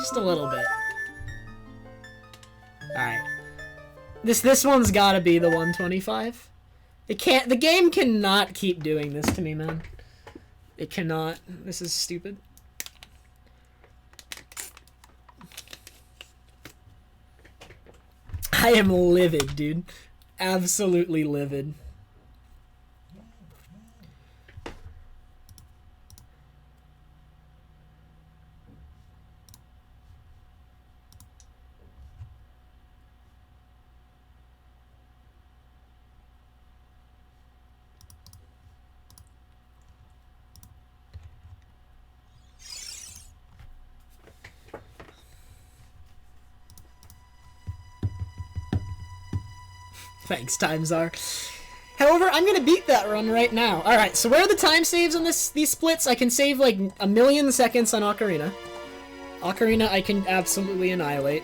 Just a little bit. Alright. This one's gotta be the 125. It can't. The game cannot keep doing this to me, man. It cannot. This is stupid. I am livid, dude. Absolutely livid. Thanks, Timesar. However, I'm gonna beat that run right now. Alright, so where are the time saves on these splits? I can save like 1,000,000 seconds on Ocarina. Ocarina I can absolutely annihilate.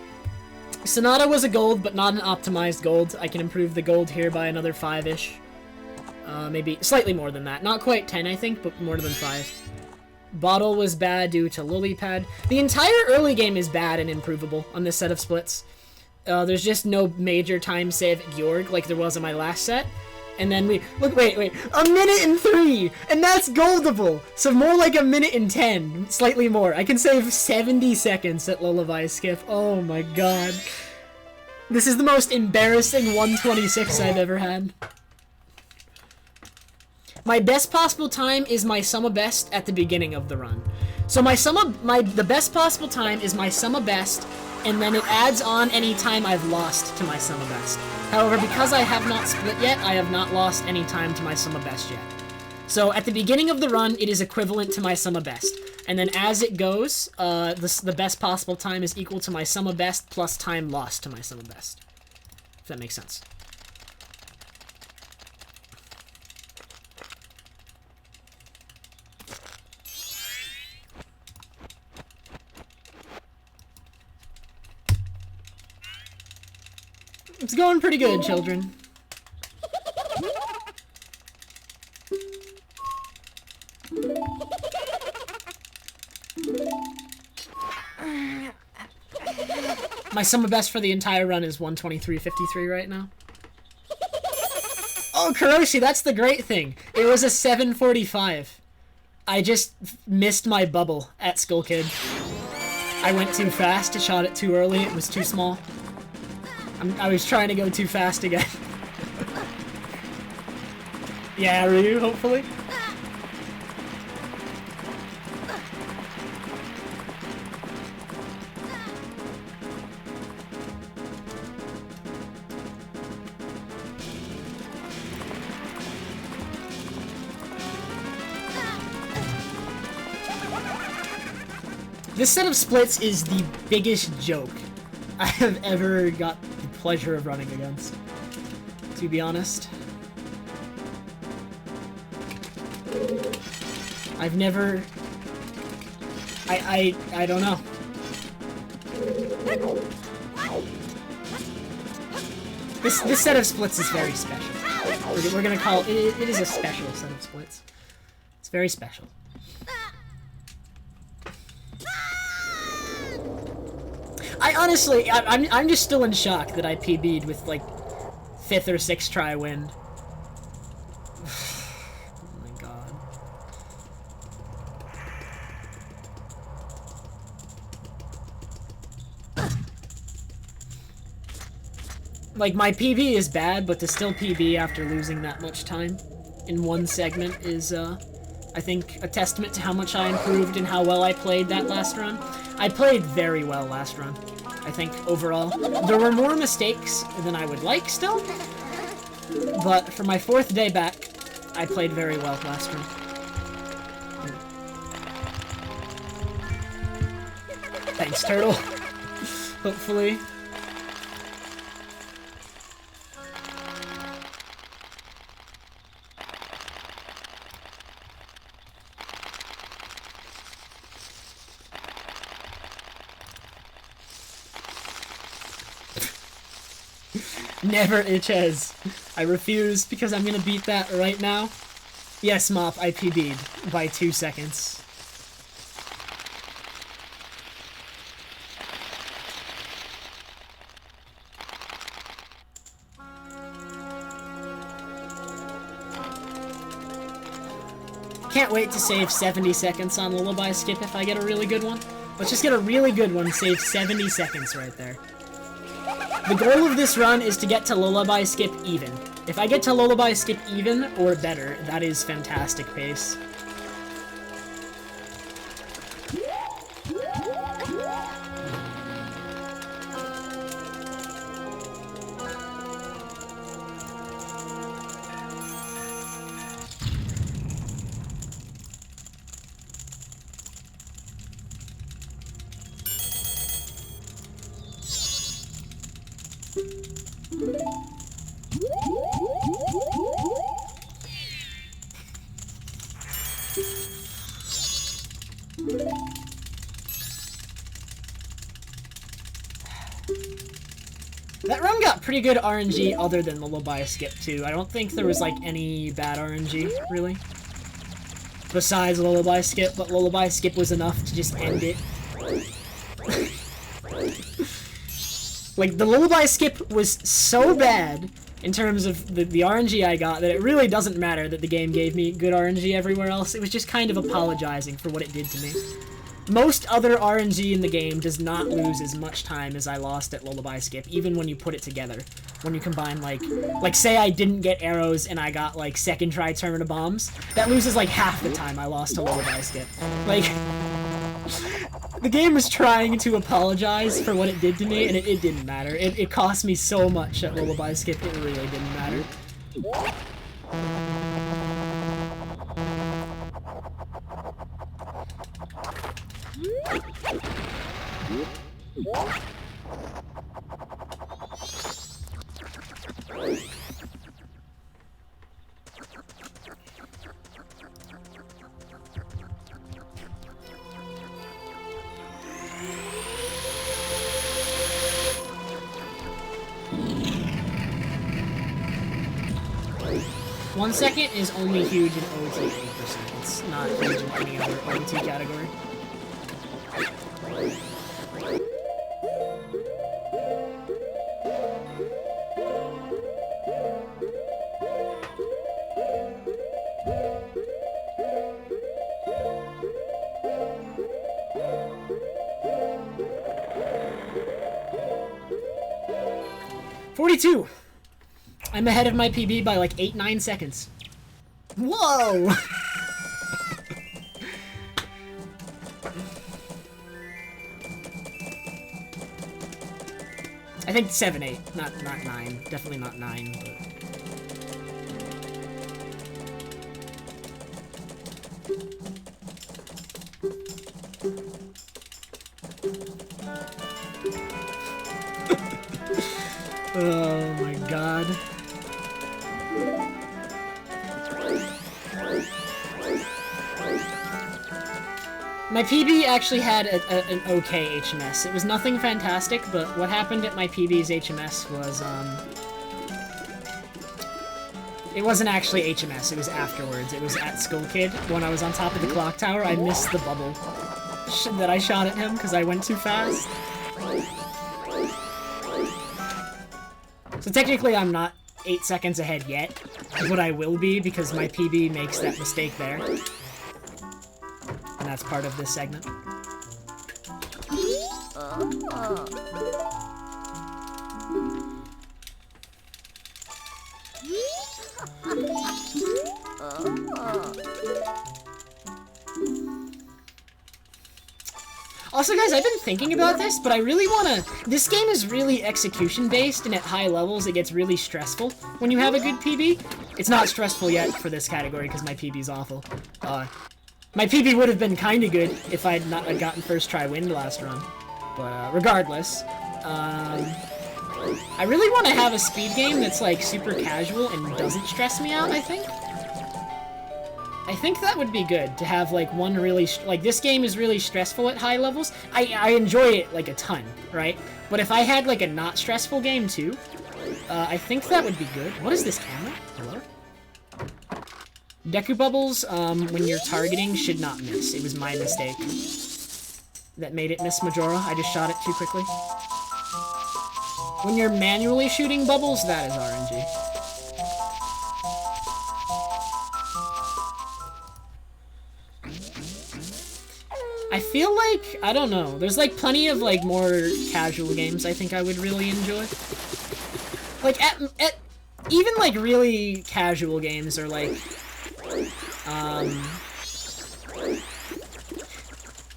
Sonata was a gold, but not an optimized gold. I can improve the gold here by another 5-ish. Maybe slightly more than that. Not quite 10, I think, but more than 5. Bottle was bad due to Lily Pad. The entire early game is bad and improvable on this set of splits. There's just no major time save at Georg like there was in my last set. And then we... Look, wait. 1:03! And that's goldable! So more like 1:10. Slightly more. I can save 70 seconds at Lullaby Skip. Oh my god. This is the most embarrassing 126 I've ever had. My best possible time is my summa best at the beginning of the run. So the best possible time is my summa best, and then it adds on any time I've lost to my summa best. However, because I have not split yet, I have not lost any time to my summa best yet. So at the beginning of the run, it is equivalent to my summa best. And then as it goes, the best possible time is equal to my summa best plus time lost to my summa best. If that makes sense. It's going pretty good, children. My summa best for the entire run is 123.53 right now. Oh, Kuroshi, that's the great thing. It was a 7:45. I just missed my bubble at Skull Kid. I went too fast, I shot it too early, it was too small. I was trying to go too fast again. Yeah, Ryu, hopefully. This set of splits is the biggest joke I have ever got the pleasure of running against, to be honest. I've never... I don't know. This set of splits is very special. We're gonna call it... It is a special set of splits. It's very special. I honestly, I'm just still in shock that I PB'd with, like, 5th or 6th try win. Oh my god. Like, my PB is bad, but to still PB after losing that much time in one segment is, I think, a testament to how much I improved and how well I played that last run. I played very well last run, I think, overall. There were more mistakes than I would like still, but for my 4th day back, I played very well last run. Thanks, Turtle. Hopefully. Never itches. I refuse because I'm gonna beat that right now. Yes, Mop, I PB'd by 2 seconds. can't wait to save 70 seconds on Lullaby Skip if I get a really good one. Let's just get a really good one, save 70 seconds right there. The goal of this run is to get to Lullaby Skip even. If I get to Lullaby Skip even, or better, that is fantastic pace. That run got pretty good RNG other than Lullaby Skip too. I don't think there was like any bad RNG, really. Besides Lullaby Skip, but Lullaby Skip was enough to just end it. Like, the Lullaby Skip was so bad in terms of the RNG I got that it really doesn't matter that the game gave me good RNG everywhere else. It was just kind of apologizing for what it did to me. Most other RNG in the game does not lose as much time as I lost at Lullaby Skip, even when you put it together. When you combine, like say I didn't get arrows and I got, like, second try Termina bombs, that loses, like, half the time I lost to Lullaby Skip. Like, the game was trying to apologize for what it did to me, and it didn't matter. It cost me so much at Lullaby Skip, it really didn't matter. One second is only huge in OT 8%. It's not huge in any other OT category. $42. I'm ahead of my PB by like 8-9 seconds. Whoa! I think 7-8, not 9. Definitely not 9, but... Oh my god. My PB actually had an okay HMS. It was nothing fantastic, but what happened at my PB's HMS was, it wasn't actually HMS, it was afterwards. It was at Skull Kid. When I was on top of the clock tower, I missed the bubble that I shot at him because I went too fast. So technically I'm not 8 seconds ahead yet, but I will be because my PB makes that mistake there. And that's part of this segment. Also, guys, I've been thinking about this, but I really wanna... This game is really execution-based, and at high levels it gets really stressful when you have a good PB. It's not stressful yet for this category, because my PB's awful. My PB would have been kinda good if I'd not gotten first try win last run. But, regardless, I really want to have a speed game that's, like, super casual and doesn't stress me out, I think. I think that would be good, to have, like, one really... Like, this game is really stressful at high levels. I enjoy it, like, a ton, right? But if I had, like, a not stressful game, too, I think that would be good. What is this camera? Hello? Deku bubbles, when you're targeting, should not miss. It was my mistake that made it miss Majora. I just shot it too quickly. When you're manually shooting bubbles, that is RNG. I feel like, I don't know, there's like plenty of like more casual games I think I would really enjoy. Like at even like really casual games are like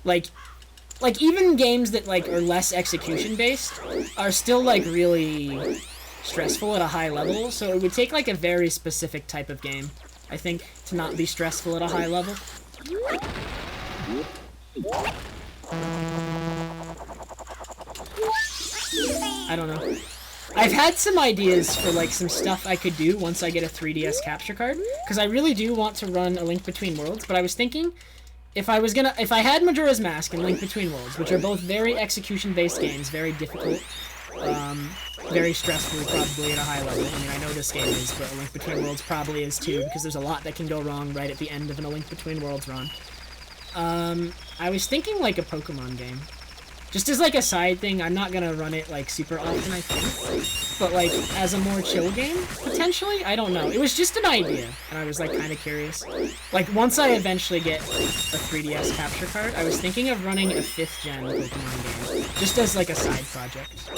like even games that like are less execution based are still like really stressful at a high level, so it would take like a very specific type of game, I think, to not be stressful at a high level. I don't know. I've had some ideas for like some stuff I could do once I get a 3DS capture card, because I really do want to run A Link Between Worlds, but I was thinking if I had Majora's Mask and Link Between Worlds, which are both very execution-based games, very difficult, very stressful probably at a high level. I mean, I know this game is, but A Link Between Worlds probably is too, because there's a lot that can go wrong right at the end of an A Link Between Worlds run. I was thinking like a Pokemon game. Just as like a side thing, I'm not gonna run it like super often, I think. But like as a more chill game, potentially? I don't know. It was just an idea, and I was like kind of curious. Like once I eventually get a 3DS capture card, I was thinking of running a 5th gen Pokemon game. Just as like a side project.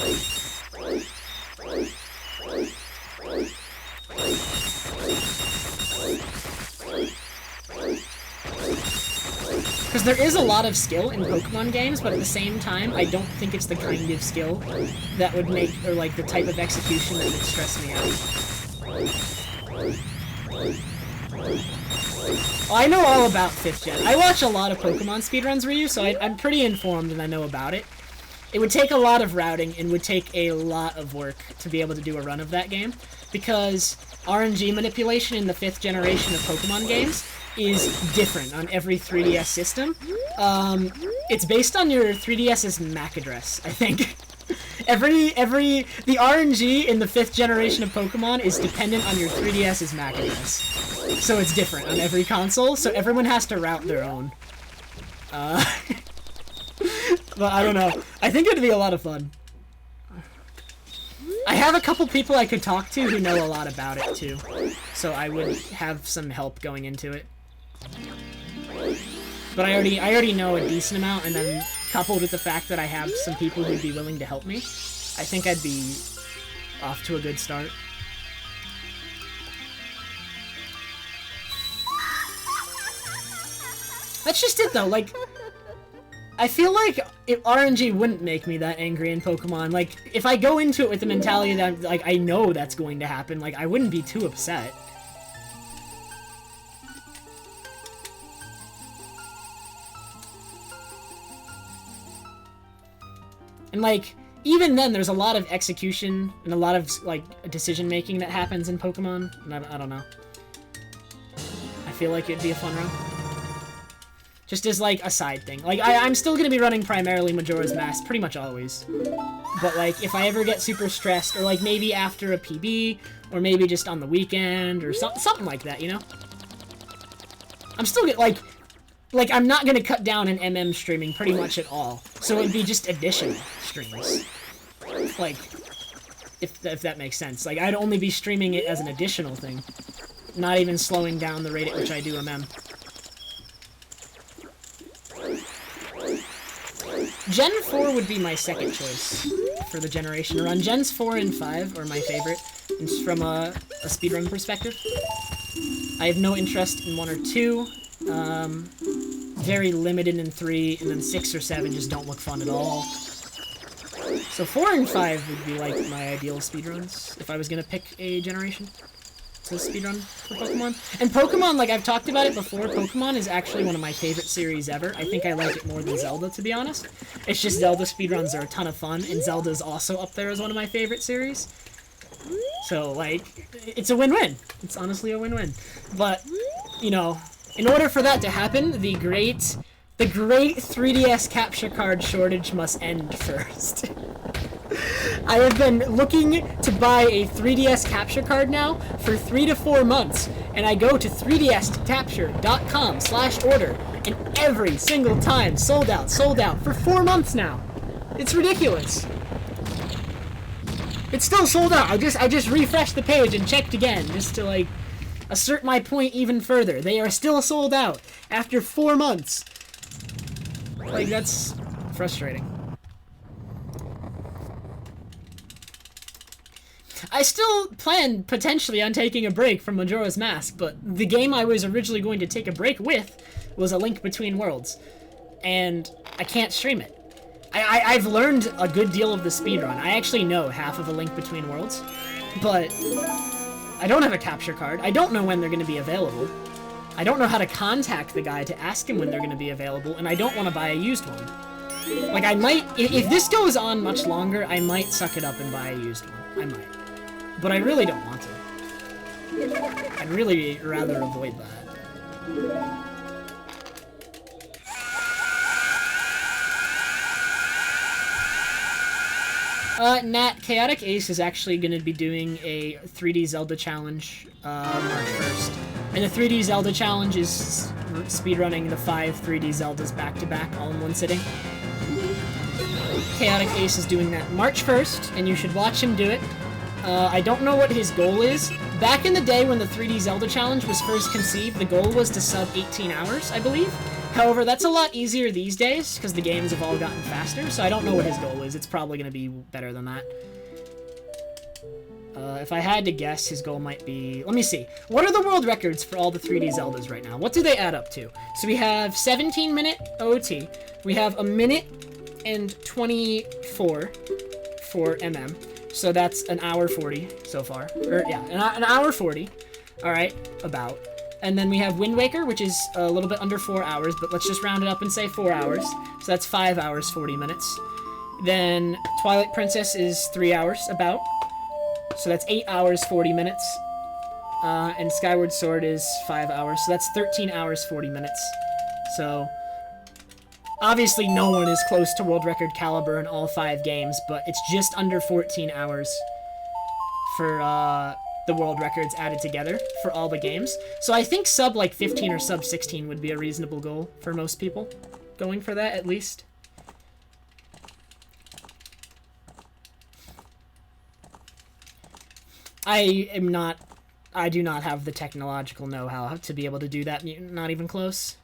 Because there is a lot of skill in Pokemon games, but at the same time, I don't think it's the kind of skill that would make, or like the type of execution that would stress me out. Well, I know all about 5th gen. I watch a lot of Pokemon speedruns, Ryu, so I'm pretty informed and I know about it. It would take a lot of routing and would take a lot of work to be able to do a run of that game, because RNG manipulation in the 5th generation of Pokemon games is different on every 3DS system. It's based on your 3DS's MAC address, I think. The RNG in the 5th generation of Pokemon is dependent on your 3DS's MAC address. So it's different on every console, so everyone has to route their own. But I don't know. I think it'd be a lot of fun. I have a couple people I could talk to who know a lot about it too, so I would have some help going into it. But I already know a decent amount, and then coupled with the fact that I have some people who'd be willing to help me, I think I'd be off to a good start. That's just it though, like, I feel like if RNG wouldn't make me that angry in Pokemon. Like, if I go into it with the mentality that, like, I know that's going to happen, like, I wouldn't be too upset. And, like, even then, there's a lot of execution and a lot of, like, decision-making that happens in Pokemon. And I don't know. I feel like it'd be a fun run. Just as, like, a side thing. Like, I'm still gonna be running primarily Majora's Mask, pretty much always. But, like, if I ever get super stressed, or, like, maybe after a PB, or maybe just on the weekend, or something like that, you know? I'm still like, I'm not gonna cut down an MM streaming pretty much at all. So it'd be just additional streams. Like, if that makes sense. Like, I'd only be streaming it as an additional thing. Not even slowing down the rate at which I do MM. Gen 4 would be my second choice for the generation to run. Gens 4 and 5 are my favorite, from a speedrun perspective. I have no interest in 1 or 2. Very limited in 3, and then 6 or 7 just don't look fun at all. So 4 and 5 would be like my ideal speedruns, if I was gonna pick a generation to speedrun for Pokemon. And Pokemon, like I've talked about it before, Pokemon is actually one of my favorite series ever. I think I like it more than Zelda, to be honest. It's just Zelda speedruns are a ton of fun, and Zelda's also up there as one of my favorite series. So, like, it's a win-win. It's honestly a win-win. But, you know, in order for that to happen, the great 3DS capture card shortage must end first. I have been looking to buy a 3DS capture card now for 3 to 4 months, and I go to 3dscapture.com/order, and every single time sold out for 4 months now. It's ridiculous. It's still sold out. I just refreshed the page and checked again just to, like, assert my point even further. They are still sold out after 4 months. Like, that's frustrating. I still plan, potentially, on taking a break from Majora's Mask, but the game I was originally going to take a break with was A Link Between Worlds, and I can't stream it. I've learned a good deal of the speedrun. I actually know half of A Link Between Worlds, but I don't have a capture card. I don't know when they're going to be available. I don't know how to contact the guy to ask him when they're going to be available, and I don't want to buy a used one. Like, I might... If this goes on much longer, I might suck it up and buy a used one. I might. But I really don't want to. I'd really rather avoid that. Nat, Chaotic Ace is actually going to be doing a 3D Zelda challenge March 1st. And the 3D Zelda challenge is speedrunning the 5 3D Zeldas back-to-back all in one sitting. Chaotic Ace is doing that March 1st, and you should watch him do it. I don't know what his goal is. Back in the day when the 3D Zelda challenge was first conceived, the goal was to sub 18 hours, I believe. However, that's a lot easier these days, because the games have all gotten faster, so I don't know what his goal is. It's probably going to be better than that. If I had to guess, his goal might be... Let me see. What are the world records for all the 3D Zeldas right now? What do they add up to? So we have 17-minute OOT. We have a minute and 24 for MM. So that's an hour 40 so far. Or, yeah, an hour 40. Alright, about. And then we have Wind Waker, which is a little bit under 4 hours, but let's just round it up and say 4 hours. So that's 5 hours, 40 minutes. Then Twilight Princess is 3 hours, about. So that's 8 hours, 40 minutes. And Skyward Sword is 5 hours, so that's 13 hours, 40 minutes. So, obviously no one is close to world record caliber in all 5 games, but it's just under 14 hours for the world records added together for all the games. So I think sub like 15 or sub 16 would be a reasonable goal for most people. Going for that, at least. I do not have the technological know-how to be able to do that, not even close.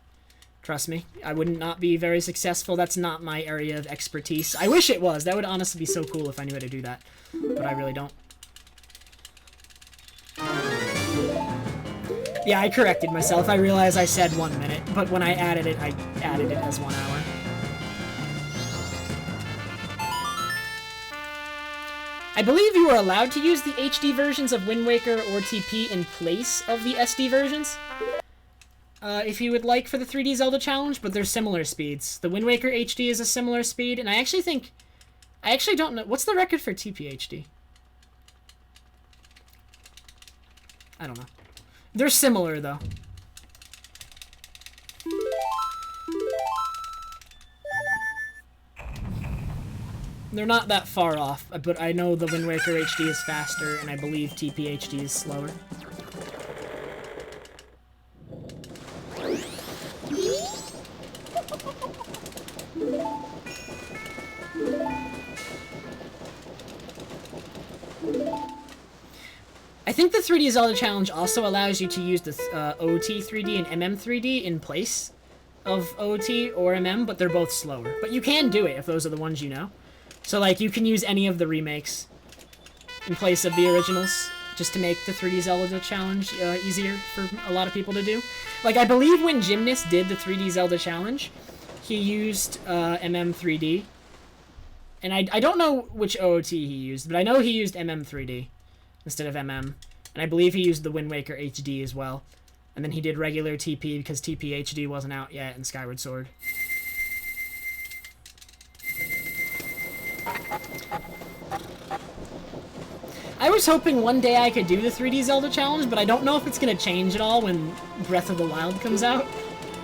Trust me, I would not be very successful. That's not my area of expertise. I wish it was. That would honestly be so cool if I knew how to do that, but I really don't. Yeah, I corrected myself. I realized I said 1 minute, but when I added it as 1 hour. I believe you are allowed to use the HD versions of Wind Waker or TP in place of the SD versions, if you would like, for the 3D Zelda challenge, but they're similar speeds. The Wind Waker HD is a similar speed, and I actually don't know, what's the record for TP HD? I don't know. They're similar, though. They're not that far off, but I know the Wind Waker HD is faster, and I believe TP HD is slower. I think the 3D Zelda Challenge also allows you to use the OOT 3D and MM 3D in place of OOT or MM, but they're both slower. But you can do it if those are the ones you know. So, like, you can use any of the remakes in place of the originals, just to make the 3D Zelda Challenge easier for a lot of people to do. Like, I believe when Gymnast did the 3D Zelda Challenge, he used MM 3D. And I don't know which OOT he used, but I know he used MM 3D instead of MM. And I believe he used the Wind Waker HD as well. And then he did regular TP because TP HD wasn't out yet in Skyward Sword. I was hoping one day I could do the 3D Zelda Challenge, but I don't know if it's going to change at all when Breath of the Wild comes out,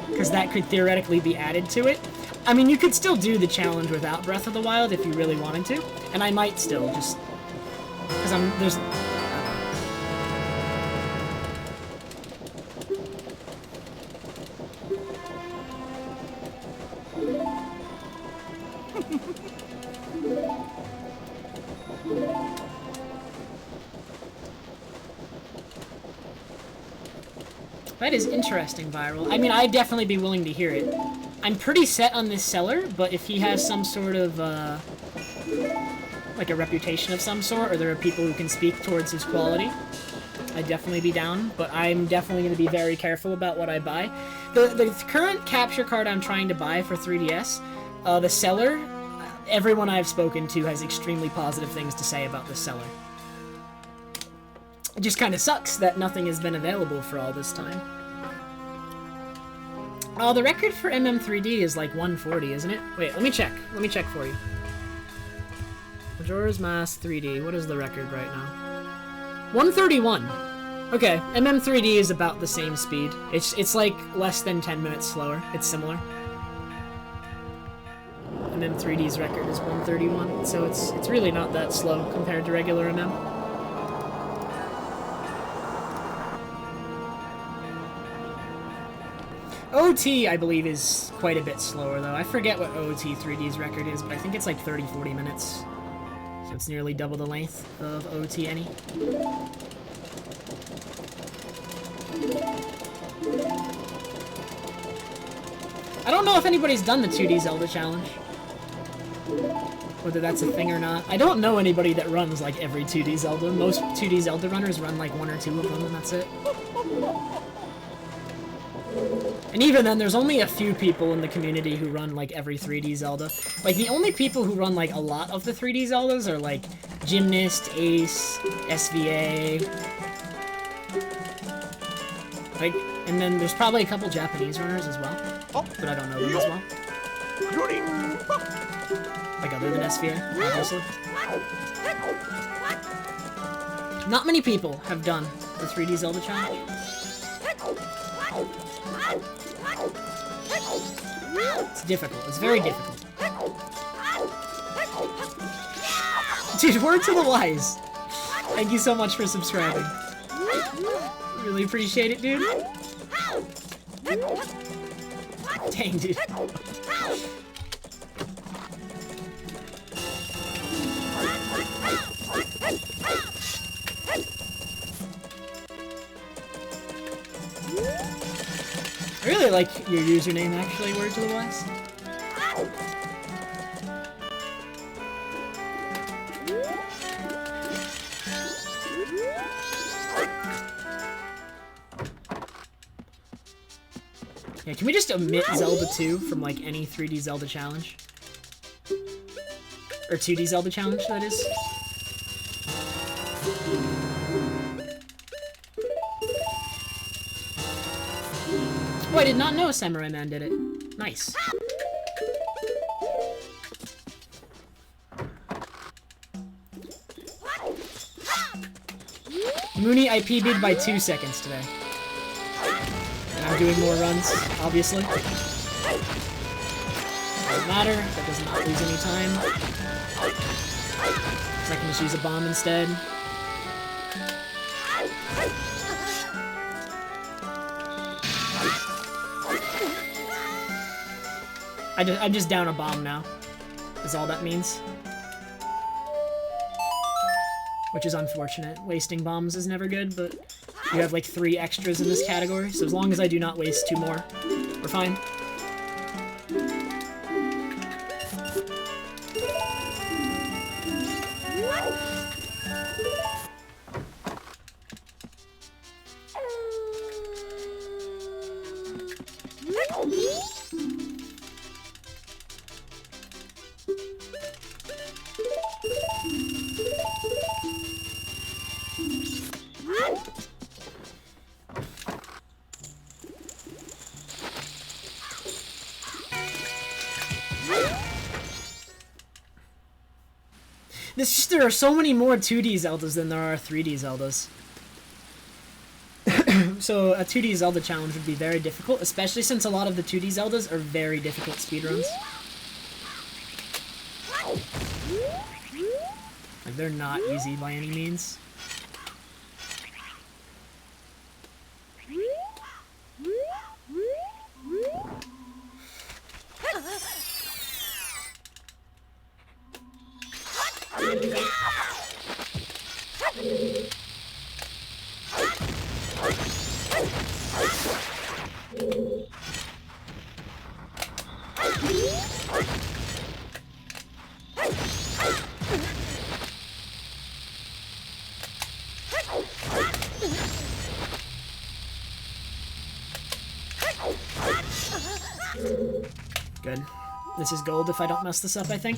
because that could theoretically be added to it. I mean, you could still do the challenge without Breath of the Wild if you really wanted to, and I might still, just because there's... That is interesting, Viral. I mean, I'd definitely be willing to hear it. I'm pretty set on this seller, but if he has some sort of, like a reputation of some sort, or there are people who can speak towards his quality, I'd definitely be down, but I'm definitely going to be very careful about what I buy. The current capture card I'm trying to buy for 3DS, the seller, everyone I've spoken to has extremely positive things to say about the seller. It just kind of sucks that nothing has been available for all this time. Oh, the record for MM3D is like 140, isn't it? Wait, let me check. Let me check for you. Majora's Mask 3D. What is the record right now? 131. Okay, MM3D is about the same speed. It's like less than 10 minutes slower. It's similar. MM3D's record is 131, so it's really not that slow compared to regular MM. OT, I believe, is quite a bit slower, though. I forget what OT 3D's record is, but I think it's like 30-40 minutes. So it's nearly double the length of OT any. I don't know if anybody's done the 2D Zelda challenge. Whether that's a thing or not. I don't know anybody that runs like every 2D Zelda. Most 2D Zelda runners run like 1 or 2 of them, and that's it. And even then, there's only a few people in the community who run, like, every 3D Zelda. Like, the only people who run, like, a lot of the 3D Zeldas are, like, Gymnast, Ace, SVA. Like, and then there's probably a couple Japanese runners as well. But I don't know them as well. Like, other than SVA, obviously. Not many people have done the 3D Zelda challenge. It's difficult. It's very difficult. Dude, word to the wise. Thank you so much for subscribing. Really appreciate it, dude. Dang, dude. I really like your username, actually, word to the wise. Yeah, can we just omit Zelda 2 from, like, any 3D Zelda challenge? Or 2D Zelda challenge, that is? Oh, I did not know Samurai Man did it. Nice. Mooney, I PB'd by 2 seconds today. And I'm doing more runs, obviously. Doesn't matter, that does not lose any time. I can just use a bomb instead. I'm just down a bomb now, is all that means. Which is unfortunate. Wasting bombs is never good, but you have like 3 extras in this category, so as long as I do not waste 2 more, we're fine. There are so many more 2D Zeldas than there are 3D Zeldas. So a 2D Zelda challenge would be very difficult, especially since a lot of the 2D Zeldas are very difficult speedruns. Like, they're not easy by any means. Good. This is gold if I don't mess this up, I think.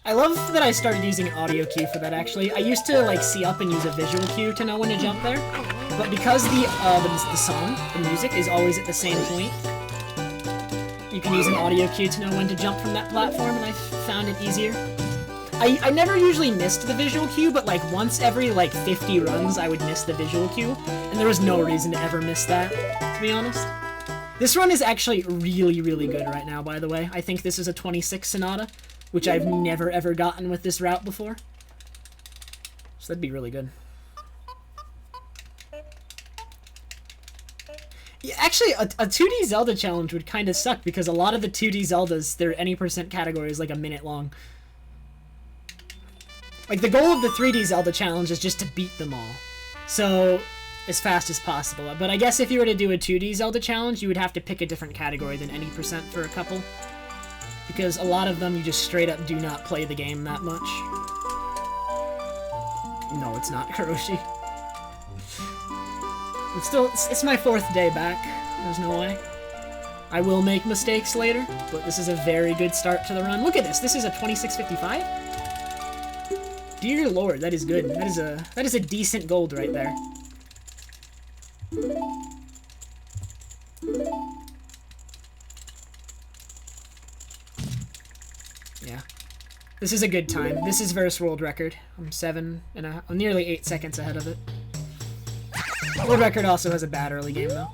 I love that I started using an audio cue for that, actually. I used to, like, see up and use a visual cue to know when to jump there. But because the song, the music, is always at the same point, you can use an audio cue to know when to jump from that platform, and I found it easier. I never usually missed the visual cue, but, like, once every, like, 50 runs, I would miss the visual cue, and there was no reason to ever miss that, to be honest. This run is actually really, really good right now, by the way. I think this is a 26 Sonata, which I've never ever gotten with this route before. So that'd be really good. Yeah, actually, a 2D Zelda challenge would kind of suck, because a lot of the 2D Zeldas, their any percent category is like a minute long. Like, the goal of the 3D Zelda challenge is just to beat them all. So, as fast as possible. But I guess if you were to do a 2D Zelda challenge, you would have to pick a different category than any percent for a couple. Because a lot of them, you just straight up do not play the game that much. No, it's not Kuroshi. It's still, it's my 4th day back. There's no way. I will make mistakes later, but this is a very good start to the run. Look at this. This is a 2655? Dear Lord, that is good. That is a decent gold right there. Yeah. This is a good time. This is versus world record. I'm nearly 8 seconds ahead of it. World record also has a bad early game, though.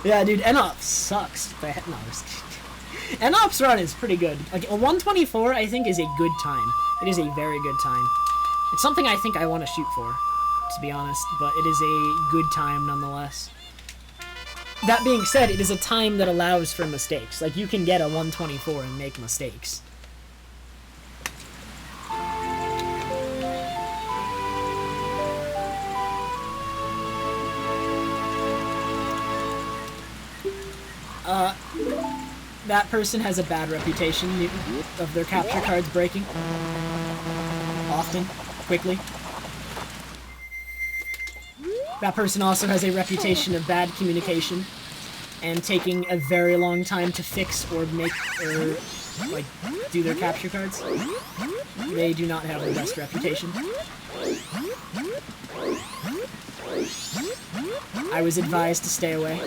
Yeah, dude, NOPS sucks. No, NOPS run is pretty good. Like, a 124, I think, is a good time. It is a very good time. It's something I think I want to shoot for, to be honest, but it is a good time nonetheless. That being said, it is a time that allows for mistakes. Like, you can get a 124 and make mistakes. That person has a bad reputation of their capture cards breaking. Often. Quickly. That person also has a reputation of bad communication and taking a very long time to fix or make, or, like, do their capture cards. They do not have the best reputation. I was advised to stay away.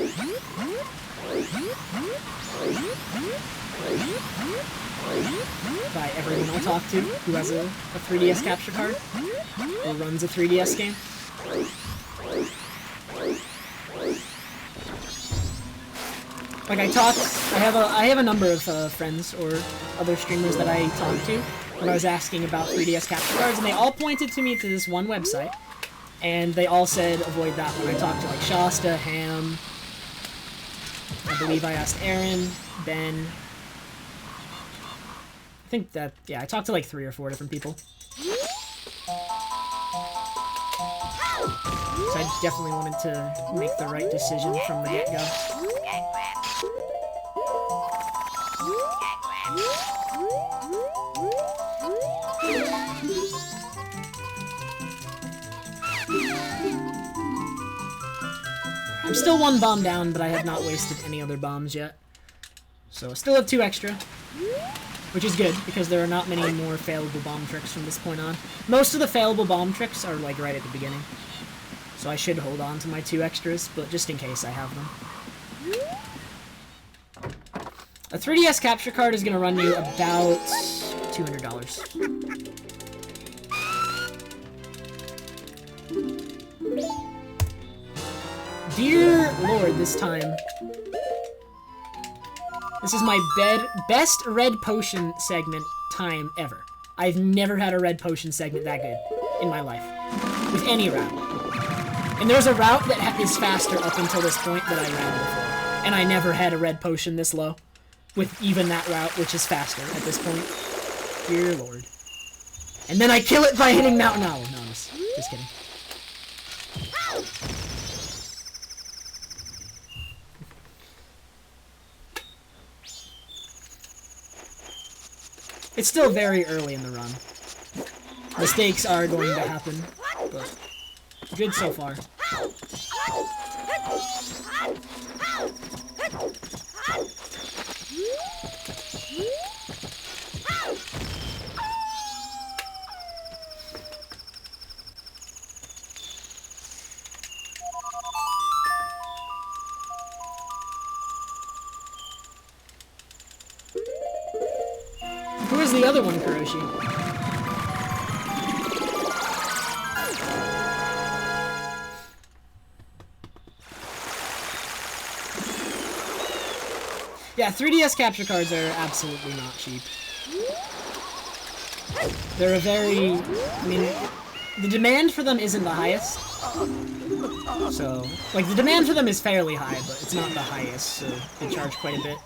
By everyone I talk to who has a 3DS capture card or runs a 3DS game. Like, I have a number of friends or other streamers that I talk to when I was asking about 3DS capture cards, and they all pointed to me to this one website, and they all said avoid that when I talked to, like, Shasta, Ham, I believe I asked Aaron, Ben. I think that, yeah, I talked to like 3 or 4 different people. So I definitely wanted to make the right decision from the get-go. I'm still 1 bomb down, but I have not wasted any other bombs yet. So I still have 2 extra, which is good, because there are not many more failable bomb tricks from this point on. Most of the failable bomb tricks are, like, right at the beginning. So I should hold on to my 2 extras, but just in case I have them. A 3DS capture card is going to run you about $200. Dear Lord, this time. This is my best red potion segment time ever. I've never had a red potion segment that good in my life. With any route. And there's a route that is faster up until this point that I ran before. And I never had a red potion this low. With even that route, which is faster at this point. Dear Lord. And then I kill it by hitting Mountain Owl. No, I'm just kidding. It's still very early in the run. Mistakes are going to happen, but good so far. Who is the other one, Kuroshi? Yeah, 3DS capture cards are absolutely not cheap. They're a very... I mean, the demand for them isn't the highest. So, like, the demand for them is fairly high, but it's not the highest, so they charge quite a bit.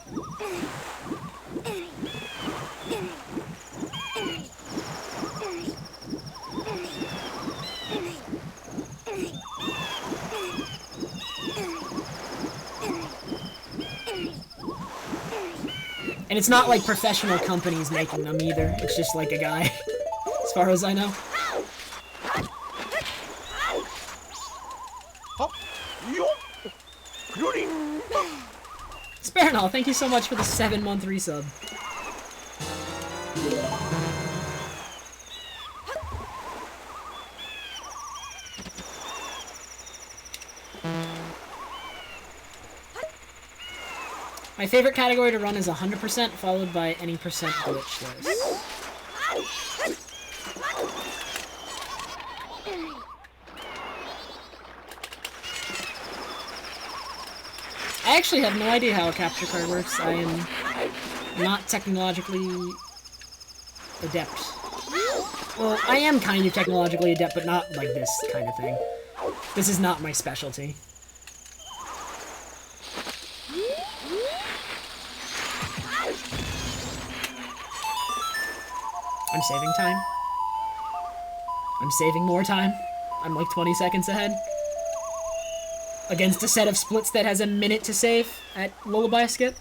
And it's not like professional companies making them either. It's just like a guy, as far as I know. Sparenol, thank you so much for the 7-month resub. My favorite category to run is 100%, followed by any percent glitchless. I actually have no idea how a capture card works. I am not technologically adept. Well, I am kind of technologically adept, but not like this kind of thing. This is not my specialty. I'm saving time. I'm saving more time. I'm like 20 seconds ahead. Against a set of splits that has a minute to save at Lullaby Skip.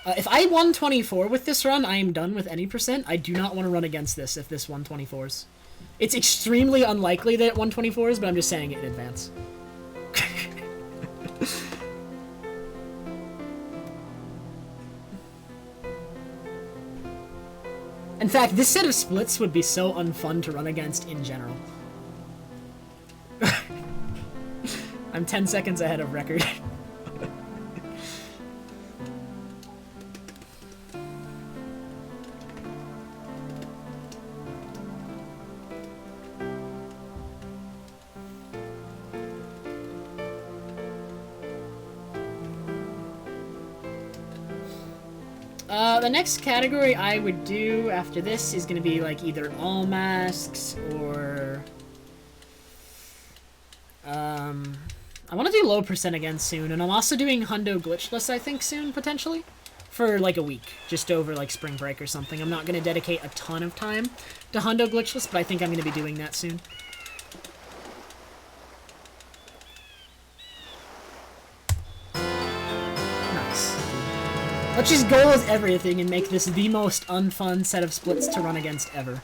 If I 124 with this run, I am done with any percent. I do not want to run against this if this 124s. It's extremely unlikely that it 124s, but I'm just saying it in advance. In fact, this set of splits would be so unfun to run against in general. I'm 10 seconds ahead of record. The next category I would do after this is going to be like either all masks or I want to do low percent again soon, and I'm also doing Hundo Glitchless I think soon potentially for like a week, just over like spring break or something. I'm not going to dedicate a ton of time to Hundo Glitchless, but I think I'm going to be doing that soon. Nice. Let's just go with everything and make this the most unfun set of splits to run against ever.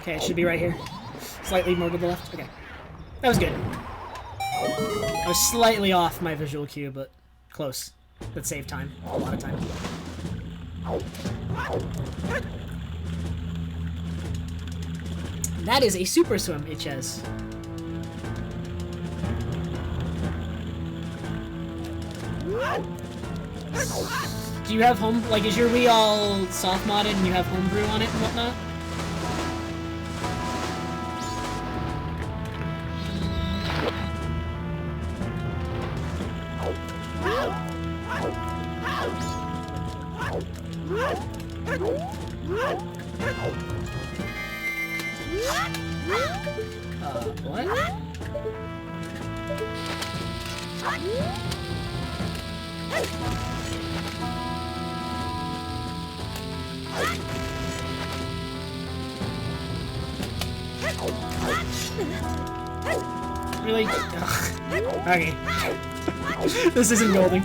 Okay, it should be right here. Slightly more to the left. Okay. That was good. I was slightly off my visual cue, but close. That saved time. A lot of time. That is a super swim, Iches. Do you have home... Like, is your Wii all soft modded and you have homebrew on it and whatnot? What? Really? Ugh. Okay. This isn't golden.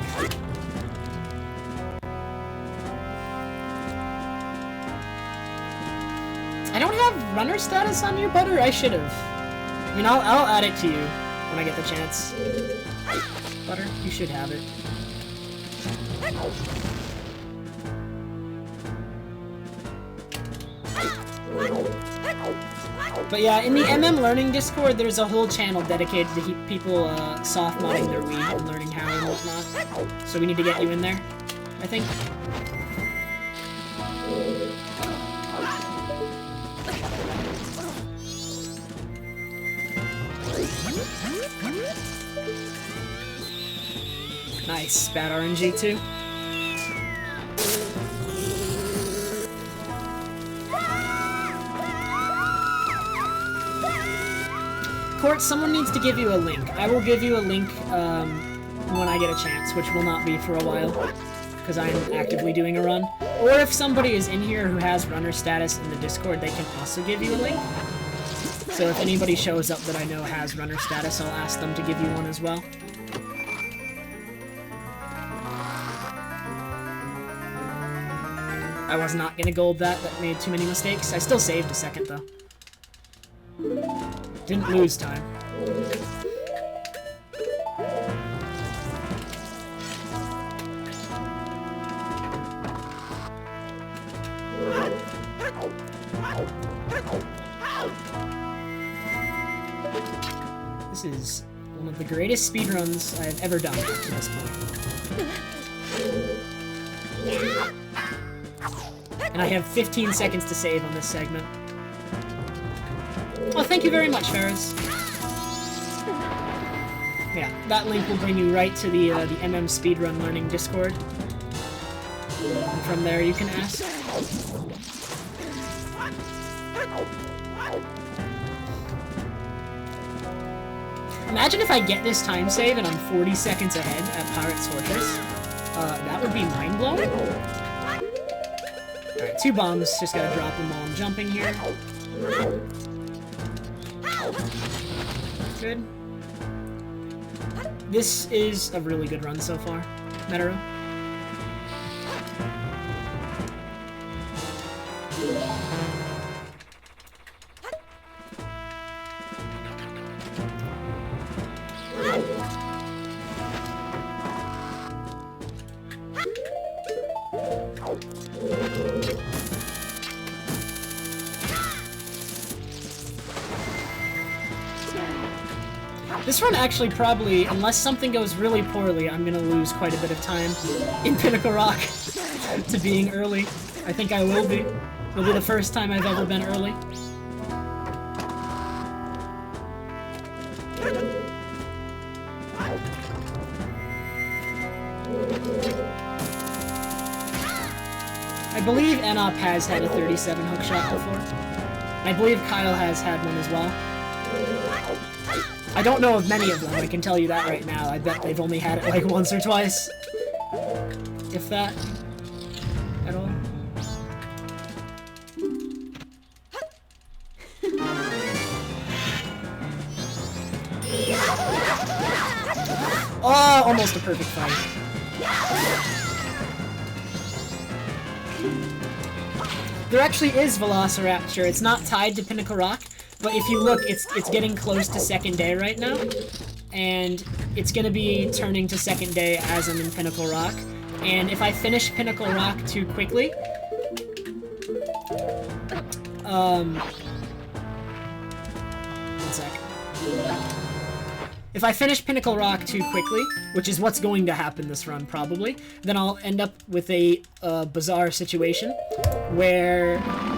I don't have runner status on your butter? I should have. I mean, I'll add it to you when I get the chance. Butter, you should have it. But yeah, in the MM Learning Discord, there's a whole channel dedicated to people soft modding their Wii and learning how and whatnot. So we need to get you in there, I think. Nice, bad RNG too. Court, someone needs to give you a link. I will give you a link when I get a chance, which will not be for a while, because I am actively doing a run. Or if somebody is in here who has runner status in the Discord, they can also give you a link. So if anybody shows up that I know has runner status, I'll ask them to give you one as well. I was not gonna gold that made too many mistakes. I still saved a second, though. Didn't lose time. This is one of the greatest speedruns I have ever done to this point. And I have 15 seconds to save on this segment. Oh, thank you very much, Ferris. Yeah, that link will bring you right to the MM Speedrun Learning Discord. And from there you can ask. Imagine if I get this time save and I'm 40 seconds ahead at Pirate's Fortress. That would be mind-blowing. Alright, 2 bombs. Just gotta drop them while I'm jumping here. Good. This is a really good run so far, Metaro. This run actually probably, unless something goes really poorly, I'm gonna lose quite a bit of time in Pinnacle Rock to being early. I think I will be. It'll be the first time I've ever been early. I believe Enop has had a 37 hookshot before. I believe Kyle has had one as well. I don't know of many of them, I can tell you that right now. I bet they've only had it like once or twice. If that. At all. Oh, almost a perfect fight. There actually is Velociraptor. It's not tied to Pinnacle Rock, but if you look, it's getting close to second day right now, and it's gonna be turning to second day as I'm in Pinnacle Rock. And if I finish Pinnacle Rock too quickly, one sec. If I finish Pinnacle Rock too quickly, which is what's going to happen this run probably, then I'll end up with a bizarre situation where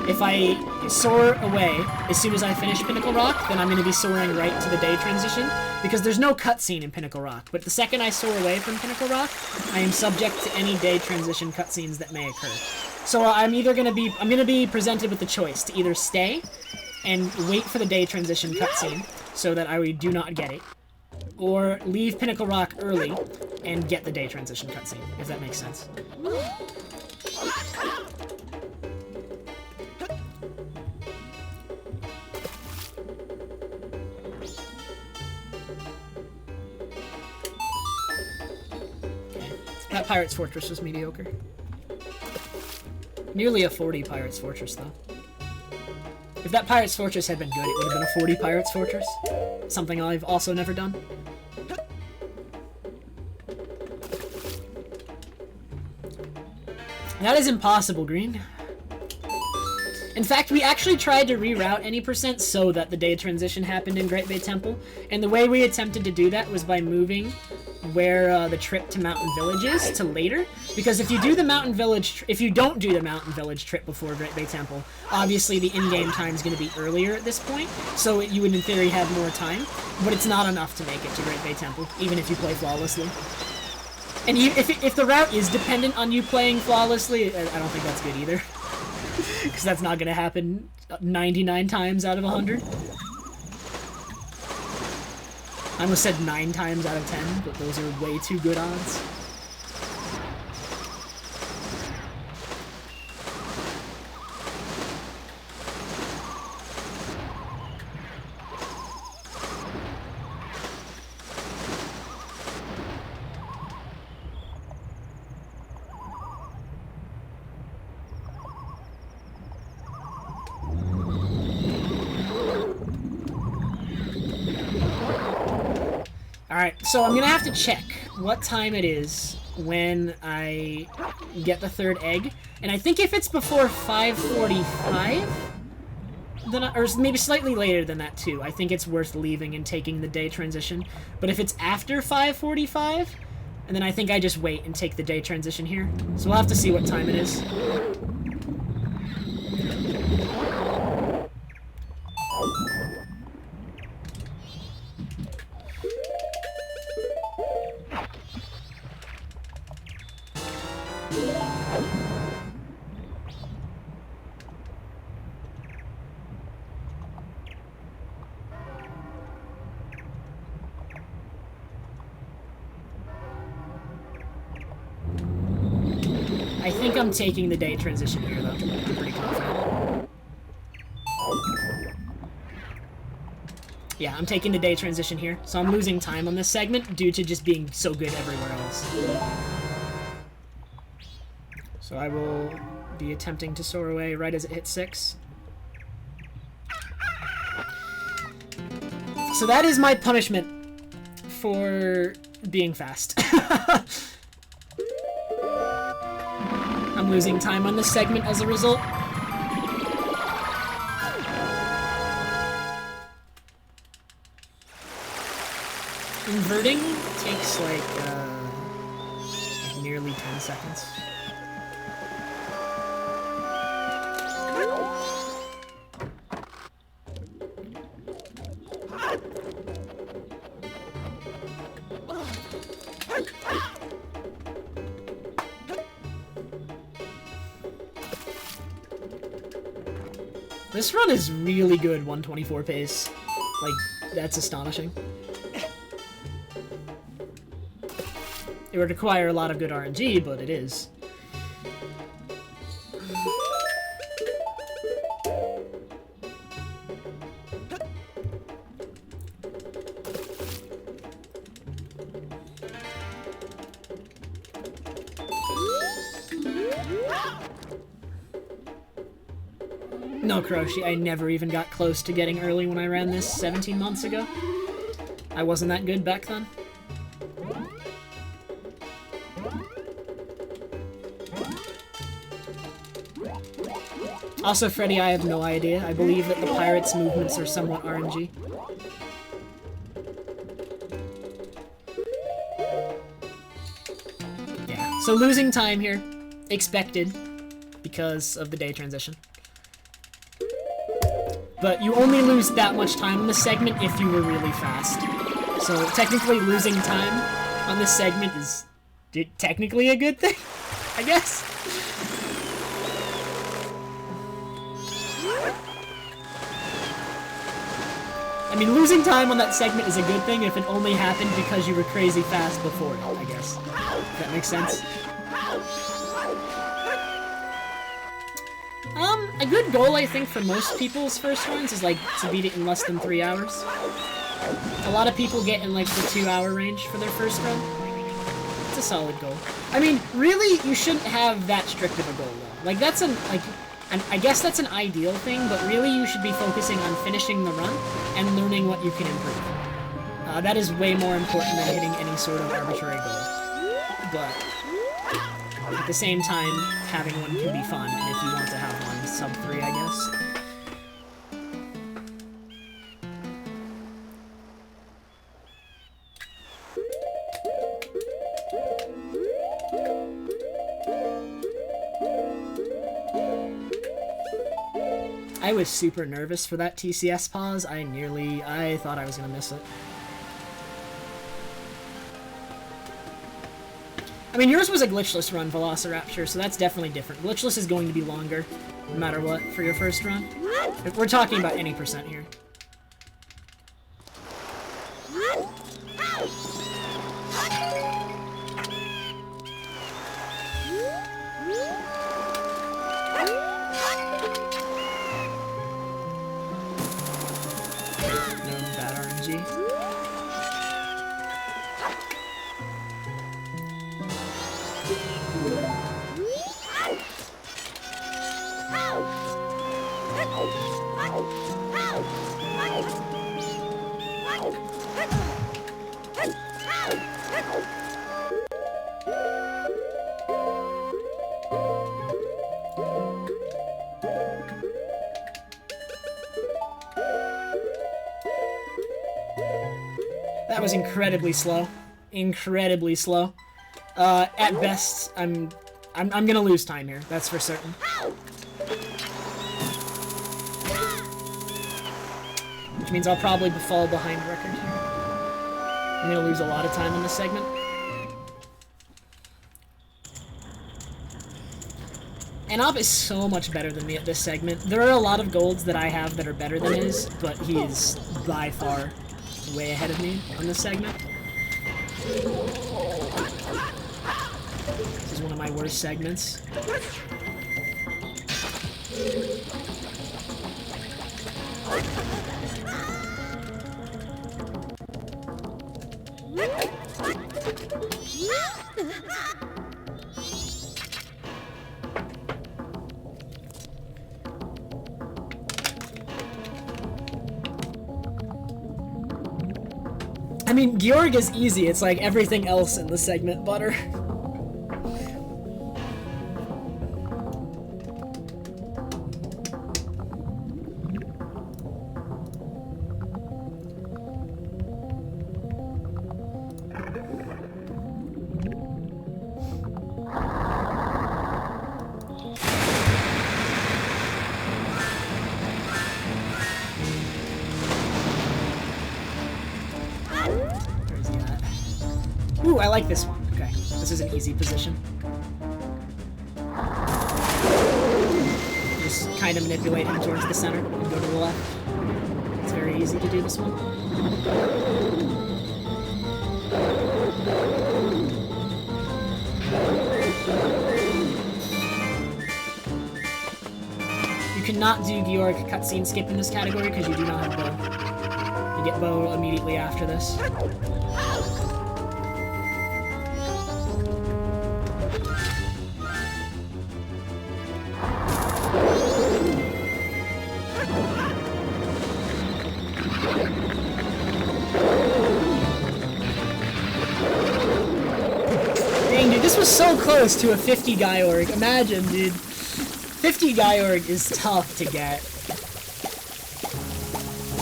if I soar away as soon as I finish Pinnacle Rock, then I'm going to be soaring right to the day transition, because there's no cutscene in Pinnacle Rock. But the second I soar away from Pinnacle Rock, I am subject to any day transition cutscenes that may occur. So I'm going to be presented with the choice to either stay and wait for the day transition cutscene so that I do not get it, or leave Pinnacle Rock early and get the day transition cutscene, if that makes sense. Okay. That Pirate's Fortress was mediocre. Nearly a 40 Pirate's Fortress, though. If that Pirate's Fortress had been good, it would have been a 40 Pirate's Fortress. Something I've also never done. That is impossible, Green. In fact, we actually tried to reroute any percent so that the day transition happened in Great Bay Temple, and the way we attempted to do that was by moving where the trip to Mountain Village is to later, because if you do the Mountain Village, if you don't do the Mountain Village trip before Great Bay Temple, obviously the in-game time is going to be earlier at this point, so you would in theory have more time, but it's not enough to make it to Great Bay Temple, even if you play flawlessly. And if the route is dependent on you playing flawlessly, I don't think that's good either. Because that's not going to happen 99 times out of 100. I almost said 9 times out of 10, but those are way too good odds. Alright, so I'm gonna have to check what time it is when I get the third egg, and I think if it's before 5:45, then or maybe slightly later than that too, I think it's worth leaving and taking the day transition. But if it's after 5:45, and then I think I just wait and take the day transition here. So we'll have to see what time it is. I think I'm taking the day transition here, though. I'm pretty confident. Yeah, I'm taking the day transition here, so I'm losing time on this segment due to just being so good everywhere else. So I will be attempting to soar away right as it hits 6. So that is my punishment for being fast. I'm losing time on this segment as a result. Inverting takes like nearly 10 seconds. This run is really good 124 pace. Like, that's astonishing. It would require a lot of good RNG, but it is. No, Kuroshi, I never even got close to getting early when I ran this 17 months ago. I wasn't that good back then. Also, Freddy, I have no idea. I believe that the pirates' movements are somewhat RNG. Yeah, so losing time here. Expected, because of the day transition. But you only lose that much time in this segment if you were really fast. So technically losing time on this segment is technically a good thing, I guess. I mean, losing time on that segment is a good thing if it only happened because you were crazy fast before it, I guess. If that makes sense. A good goal, I think, for most people's first runs is, like, to beat it in less than 3 hours. A lot of people get in, like, the 2-hour range for their first run. It's a solid goal. I mean, really, you shouldn't have that strict of a goal, though. Like, that's I guess that's an ideal thing, but really you should be focusing on finishing the run and learning what you can improve. That is way more important than hitting any sort of arbitrary goal. But at the same time, having one can be fun, and if you want to have one, sub 3, I guess. I was super nervous for that TCS pause. I thought I was gonna miss it. I mean, yours was a glitchless run, Velociraptor, so that's definitely different. Glitchless is going to be longer, no matter what, for your first run. We're talking about any percent here. That was incredibly slow. Incredibly slow. At best, I'm gonna lose time here. That's for certain. Which means I'll probably fall behind record here. I'm gonna lose a lot of time in this segment. Anop is so much better than me at this segment. There are a lot of golds that I have that are better than his, but he is by far way ahead of me on this segment. This is one of my worst segments. I mean, Georg is easy. It's like everything else in the segment butter. Ooh, I like this one. Okay, this is an easy position. Just kind of manipulate him towards the center and go to the left. It's very easy to do this one. You cannot do Georg cutscene skip in this category because you do not have bow. You get bow immediately after this. This was so close to a 50 guy org. Imagine, dude. 50 guy org is tough to get.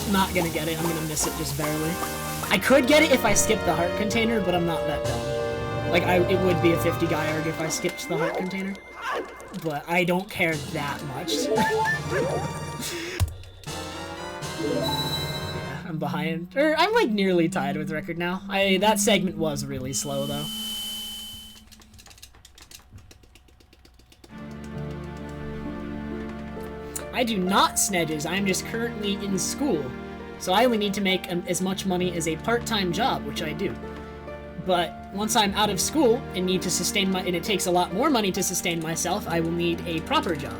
Not gonna get it. I'm gonna miss it just barely. I could get it if I skipped the heart container, but I'm not that dumb. Like, it would be a 50 guy org if I skipped the heart container. But I don't care that much. Yeah, I'm behind. Or, I'm like nearly tied with record now. That segment was really slow, though. I do not snedges. I'm just currently in school. So I only need to make as much money as a part-time job, which I do. But once I'm out of school and need to sustain and it takes a lot more money to sustain myself, I will need a proper job.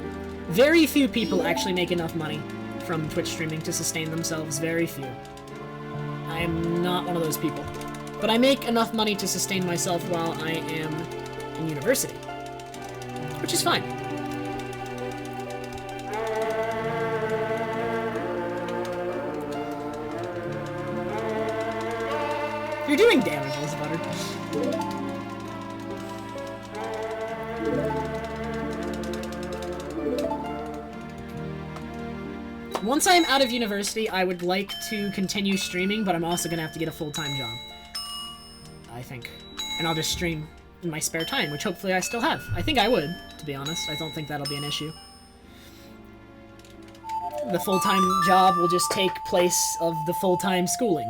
Very few people actually make enough money from Twitch streaming to sustain themselves. Very few. I am not one of those people. But I make enough money to sustain myself while I am in university. Which is fine. You're doing damage, Liz Butter. Once I'm out of university, I would like to continue streaming, but I'm also gonna have to get a full-time job. I think. And I'll just stream in my spare time, which hopefully I still have. I think I would, to be honest. I don't think that'll be an issue. The full-time job will just take place of the full-time schooling.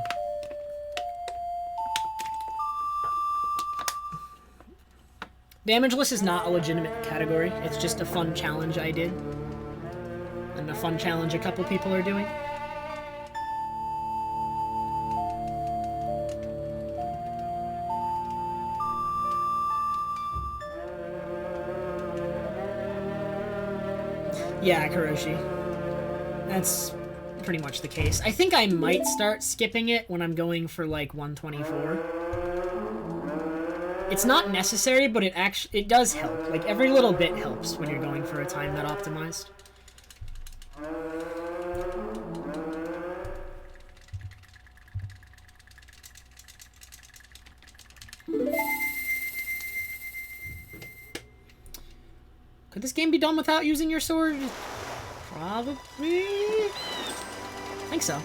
Damageless is not a legitimate category. It's just a fun challenge I did. And a fun challenge a couple people are doing. Yeah, Kuroshi. That's pretty much the case. I think I might start skipping it when I'm going for like 124. It's not necessary, but it does help. Like, every little bit helps when you're going for a time that optimized. Could this game be done without using your sword? Probably. I think so.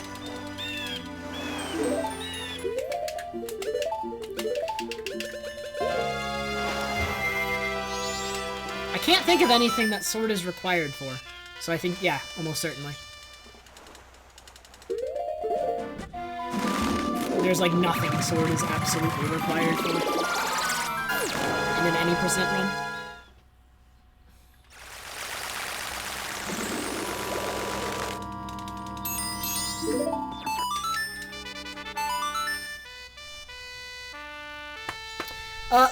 I can't think of anything that sword is required for. So I think, yeah, almost certainly. There's like nothing sword is absolutely required for. In an any percent run.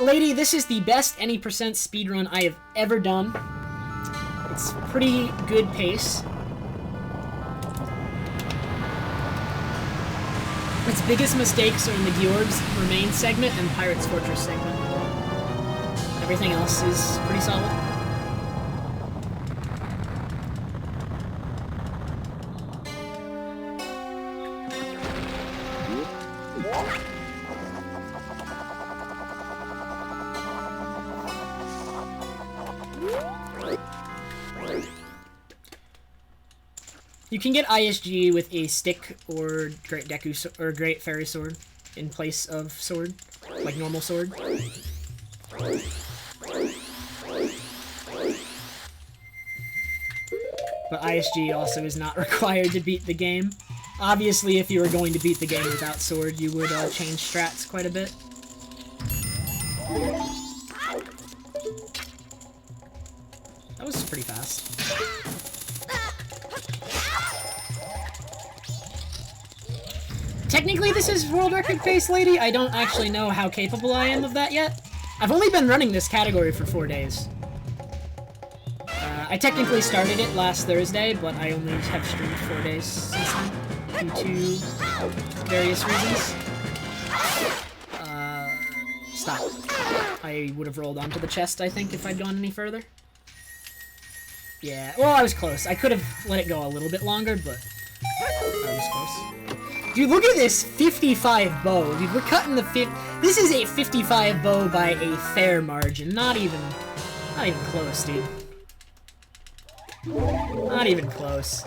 Lady, this is the best any percent speedrun I have ever done. It's pretty good pace. Its biggest mistakes are in the Georg's Remain segment and Pirate's Fortress segment. Everything else is pretty solid. You can get ISG with a stick or Great Deku or Great Fairy Sword in place of sword, like normal sword. But ISG also is not required to beat the game. Obviously, if you were going to beat the game without sword, you would change strats quite a bit. That was pretty fast. Technically, this is world record pace, lady. I don't actually know how capable I am of that yet. I've only been running this category for 4 days. I technically started it last Thursday, but I only have streamed 4 days since then, due to various reasons. Stop. I would have rolled onto the chest, I think, if I'd gone any further. Yeah, well, I was close. I could have let it go a little bit longer, but I was close. Dude, look at this 55 bow. Dude, we're cutting the This is a 55 bow by a fair margin. Not even close, dude. Not even close.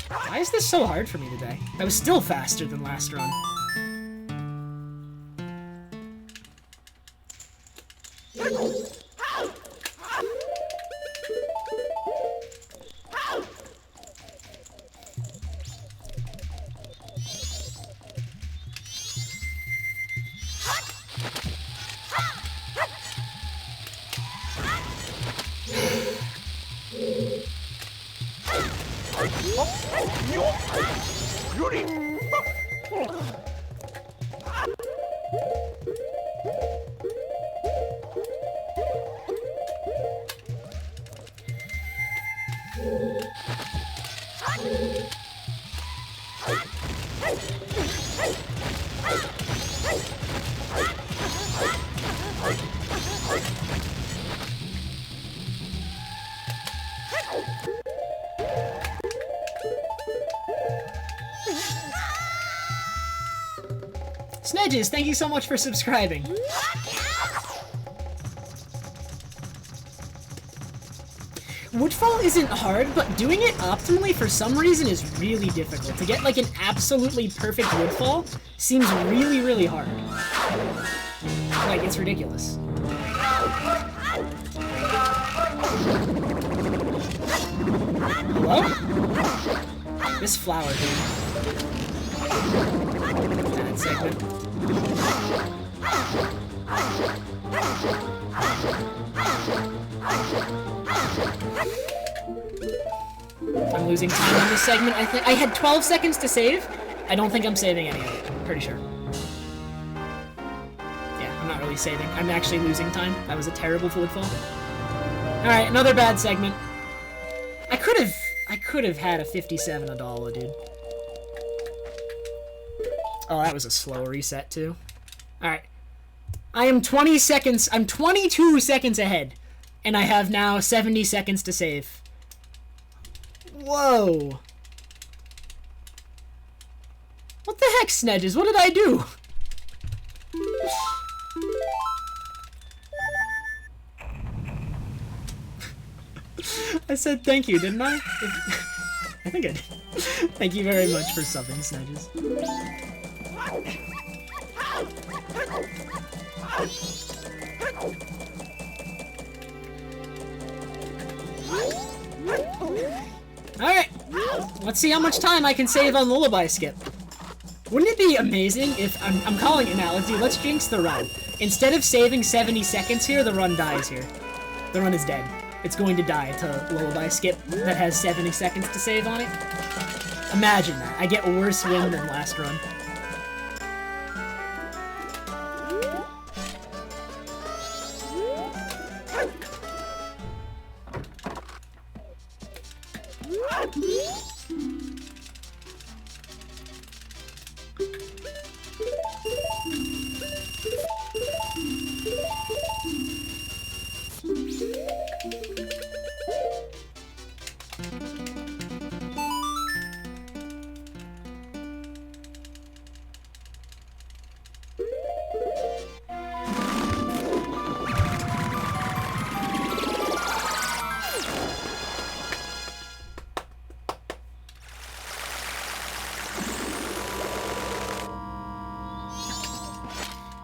Why is this so hard for me today? I was still faster than last run. Snedges, thank you so much for subscribing. Woodfall isn't hard, but doing it optimally for some reason is really difficult. To get like an absolutely perfect woodfall seems really, really hard. Like, it's ridiculous. Hello? This flower, dude. Bad segment. I'm losing time on this segment. I think I had 12 seconds to save. I don't think I'm saving any of it. I'm pretty sure. Yeah, I'm not really saving. I'm actually losing time. That was a terrible woodfall. Alright, another bad segment. I could have had a 57 a dollar, dude. Oh, that was a slow reset, too. Alright. I am 20 seconds... I'm 22 seconds ahead. And I have now 70 seconds to save. Whoa. What the heck, Snedges? What did I do? I said thank you, didn't I? I think I did. Thank you very much for subbing, Snedges. Alright, let's see how much time I can save on Lullaby Skip. Wouldn't it be amazing if, I'm calling it now, let's jinx the run. Instead of saving 70 seconds here, the run dies here. The run is dead. It's going to die to Lullaby Skip that has 70 seconds to save on it. Imagine that. I get a worse win than last run.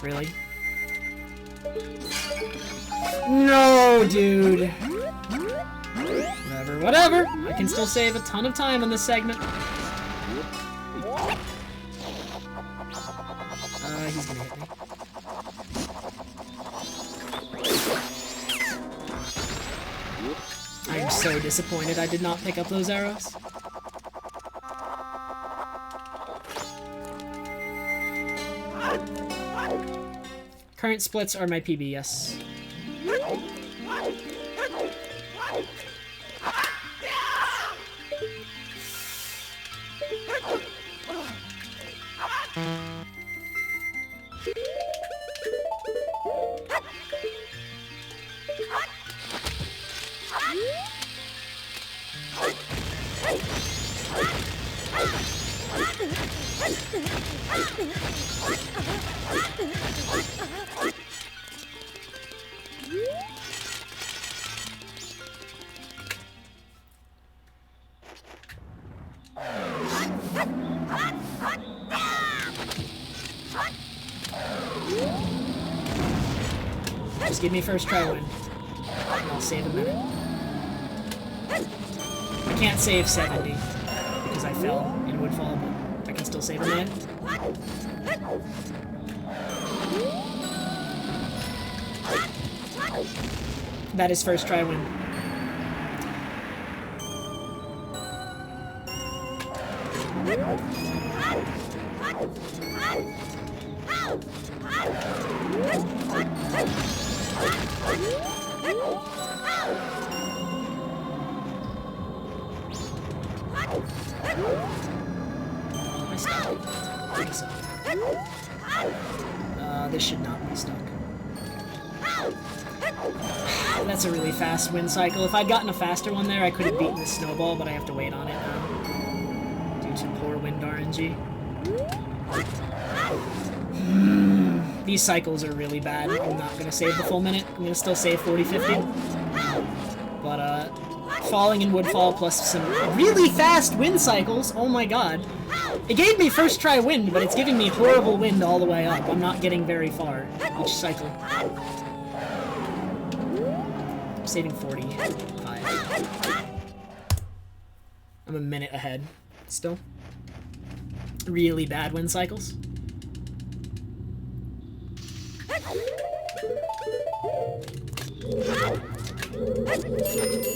Really? No, dude. Whatever. I can still save a ton of time on this segment. He's gonna hit me. I am so disappointed I did not pick up those arrows. Current splits are my PB, yes. Just give me first try win. And I'll save a minute. I can't save 70 because I fell in Woodfall, but I can still save a minute. That is first try win. This should not be stuck. That's a really fast win cycle. If I'd gotten a faster one there, I could have beaten the snowball, but I have to wait on it now due to poor wind RNG. These cycles are really bad. I'm not going to save the full minute. I'm going to still save 40-50. But, falling in Woodfall plus some really fast wind cycles, oh my god. It gave me first try wind, but it's giving me horrible wind all the way up. I'm not getting very far each cycle. I'm saving 45. I'm a minute ahead still. Really bad wind cycles.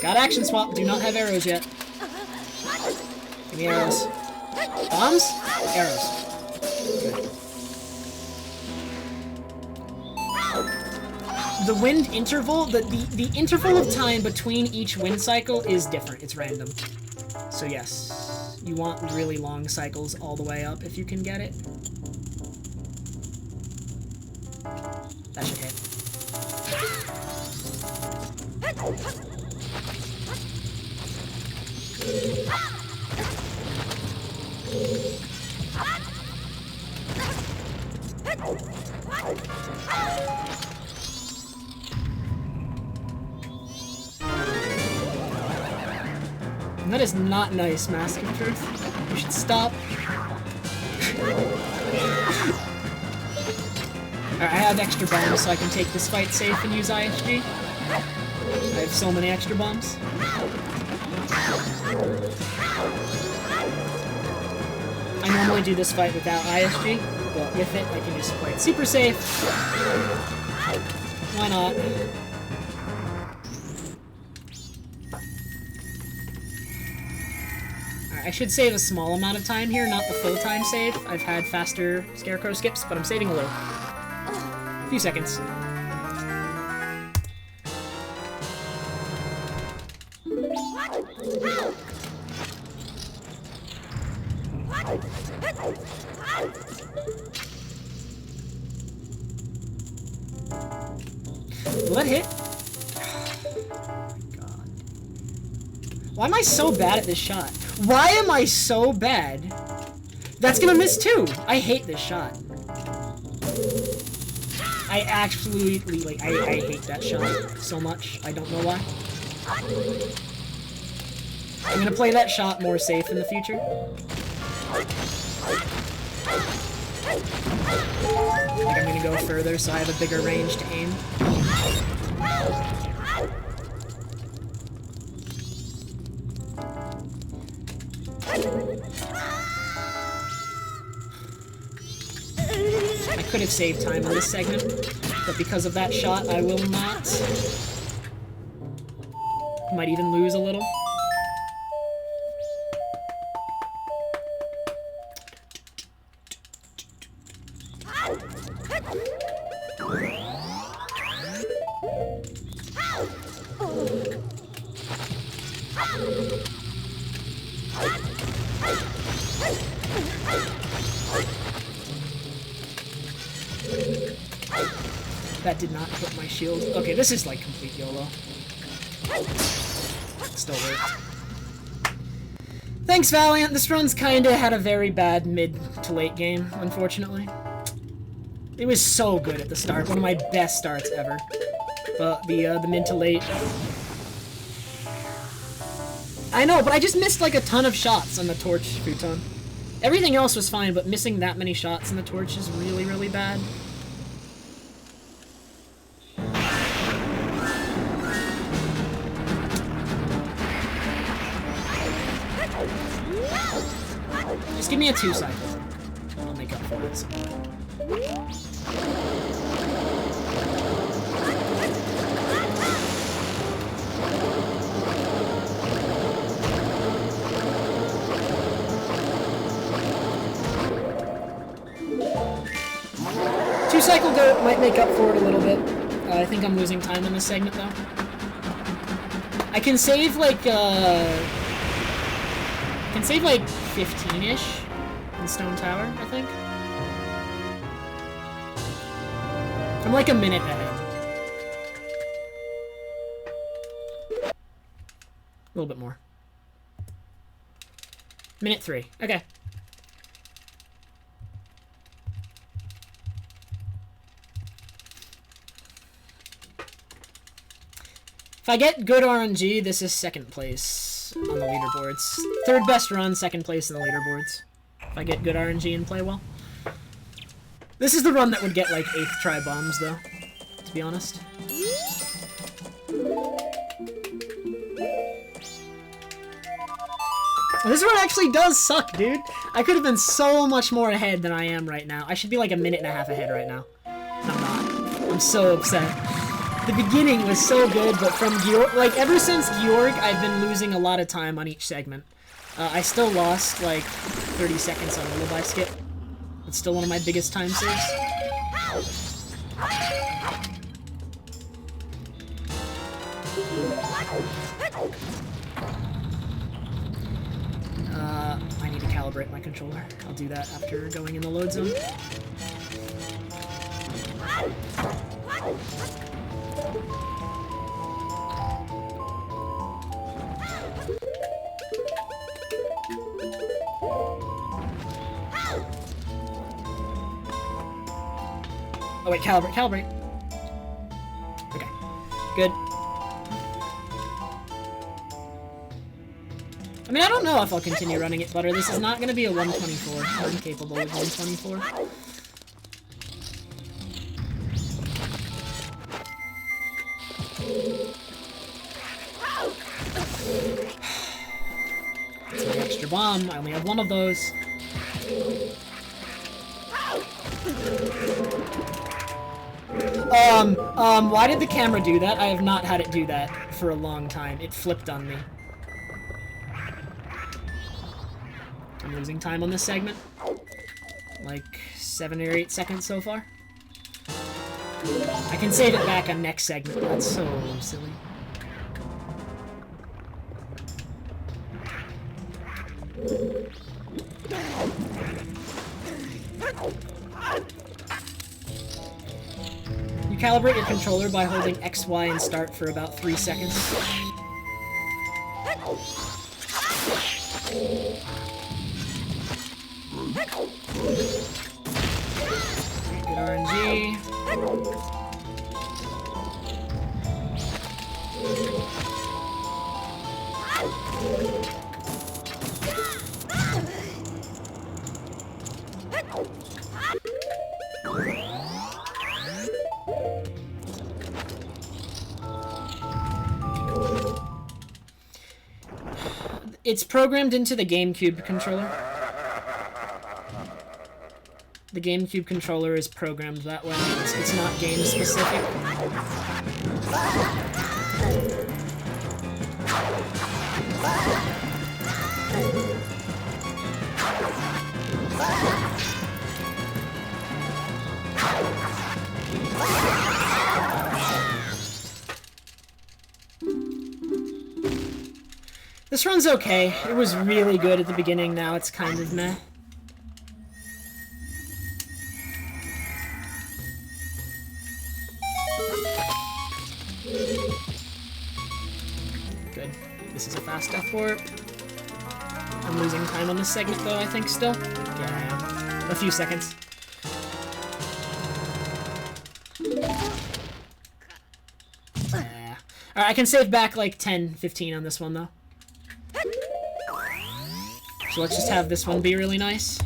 Got action swap, do not have arrows yet. Give me arrows. Bombs? Arrows. Good. The wind interval, the interval of time between each wind cycle is different. It's random. So yes, you want really long cycles all the way up if you can get it. That should hit. That is not nice, Mask of Truth. You should stop. Alright, I have extra bombs, so I can take this fight safe and use ISG. I have so many extra bombs. I normally do this fight without ISG, but with it, I can just play it super safe. Why not? Alright, I should save a small amount of time here, not the full time save. I've had faster Scarecrow skips, but I'm saving a little. A few seconds. Will that hit? Oh my god. Why am I so bad at this shot? Why am I so bad? That's gonna miss too! I hate this shot. I absolutely, like, I hate that shot so much. I don't know why. I'm gonna play that shot more safe in the future. I think I'm gonna go further so I have a bigger range to aim. I could have saved time in this segment, but because of that shot, I will not. Might even lose a little. That did not hit my shield. Okay, this is like complete YOLO. Still worked. Thanks, Valiant. This run's kinda had a very bad mid to late game, unfortunately. It was so good at the start, one of my best starts ever. But the mid to late... I know, but I just missed like a ton of shots on the torch futon. Everything else was fine, but missing that many shots in the torch is really, really bad. Just give me a 2 cycle. I'll make up for it. 2 cycle go might make up for it a little bit. I think I'm losing time in this segment though. I can save like 15-ish in Stone Tower, I think. I'm like a minute ahead. A little bit more. Minute 3. Okay. If I get good RNG, this is 2nd place on the leaderboards. 3rd best run, 2nd place in the leaderboards. If I get good RNG and play well. This is the run that would get like 8th try bombs though, to be honest. Well, this run actually does suck, dude. I could have been so much more ahead than I am right now. I should be like a minute and a half ahead right now. I'm not. I'm so upset. The beginning was so good, but from Georg, like, ever since Georg, I've been losing a lot of time on each segment. I still lost, like, 30 seconds on Lullaby Skip. It's still one of my biggest time saves. I need to calibrate my controller. I'll do that after going in the load zone. Oh wait, calibrate. Okay, good. I mean, I don't know if I'll continue running it butter. This is not going to be a 124. I'm capable of 124. It's an extra bomb. I only have one of those. Why did the camera do that? I have not had it do that for a long time. It flipped on me. I'm losing time on this segment. Like 7 or 8 seconds so far. I can save it back on next segment. That's so silly. You calibrate your controller by holding X, Y, and start for about 3 seconds. Good RNG. It's programmed into the GameCube controller. The GameCube controller is programmed that way. It's not game specific. This run's okay. It was really good at the beginning, now it's kind of meh. Good. This is a fast F4. I'm I'm losing time on this segment, though, I think, still. Yeah, I am. A few seconds. Yeah. Alright, I can save back, like, 10, 15 on this one, though. So let's just have this one be really nice.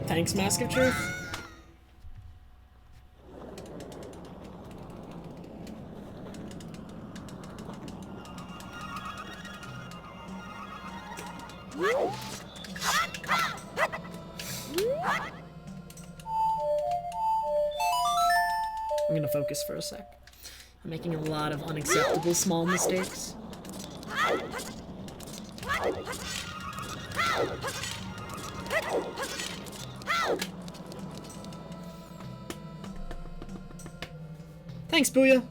Thanks, Mask of Truth. I'm gonna focus for a sec. I'm making a lot of unacceptable small mistakes. Thanks, Booyah.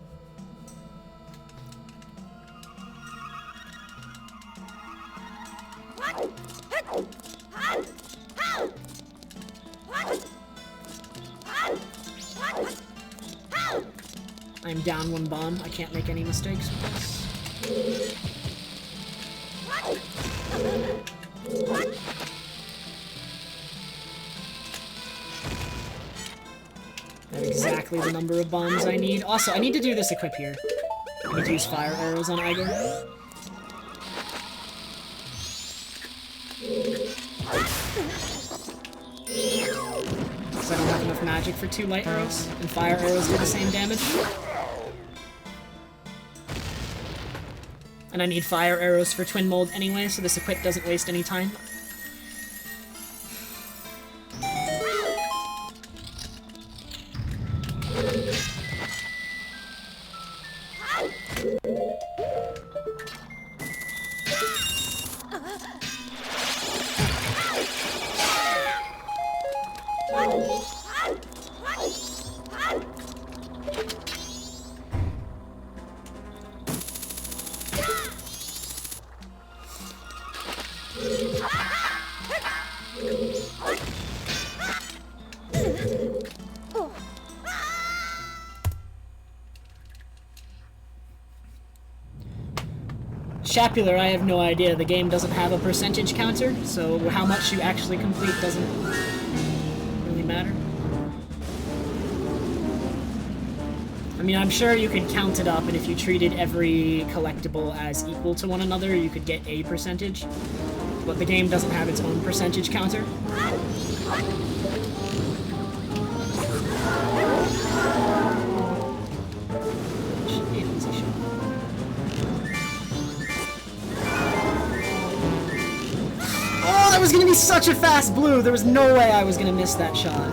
I'm down one bomb. I can't make any mistakes with this. I have exactly the number of bombs I need. Also, I need to do this equip here. I need to use fire arrows on Igor. Because I don't have enough magic for 2 light arrows, and fire arrows do the same damage. And I need fire arrows for twin mold anyway, so this equip doesn't waste any time. Shapular, I have no idea. The game doesn't have a percentage counter, so how much you actually complete doesn't really matter. I mean, I'm sure you could count it up, and if you treated every collectible as equal to one another, you could get a percentage. But the game doesn't have its own percentage counter. That was gonna be such a fast blue. There was no way I was gonna miss that shot.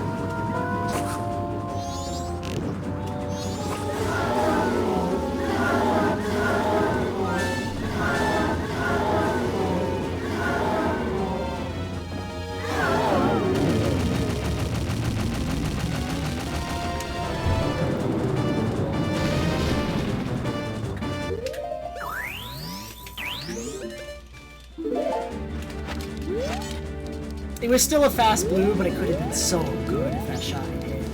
It was still a fast blue, but it could have been so good if that shot had hit.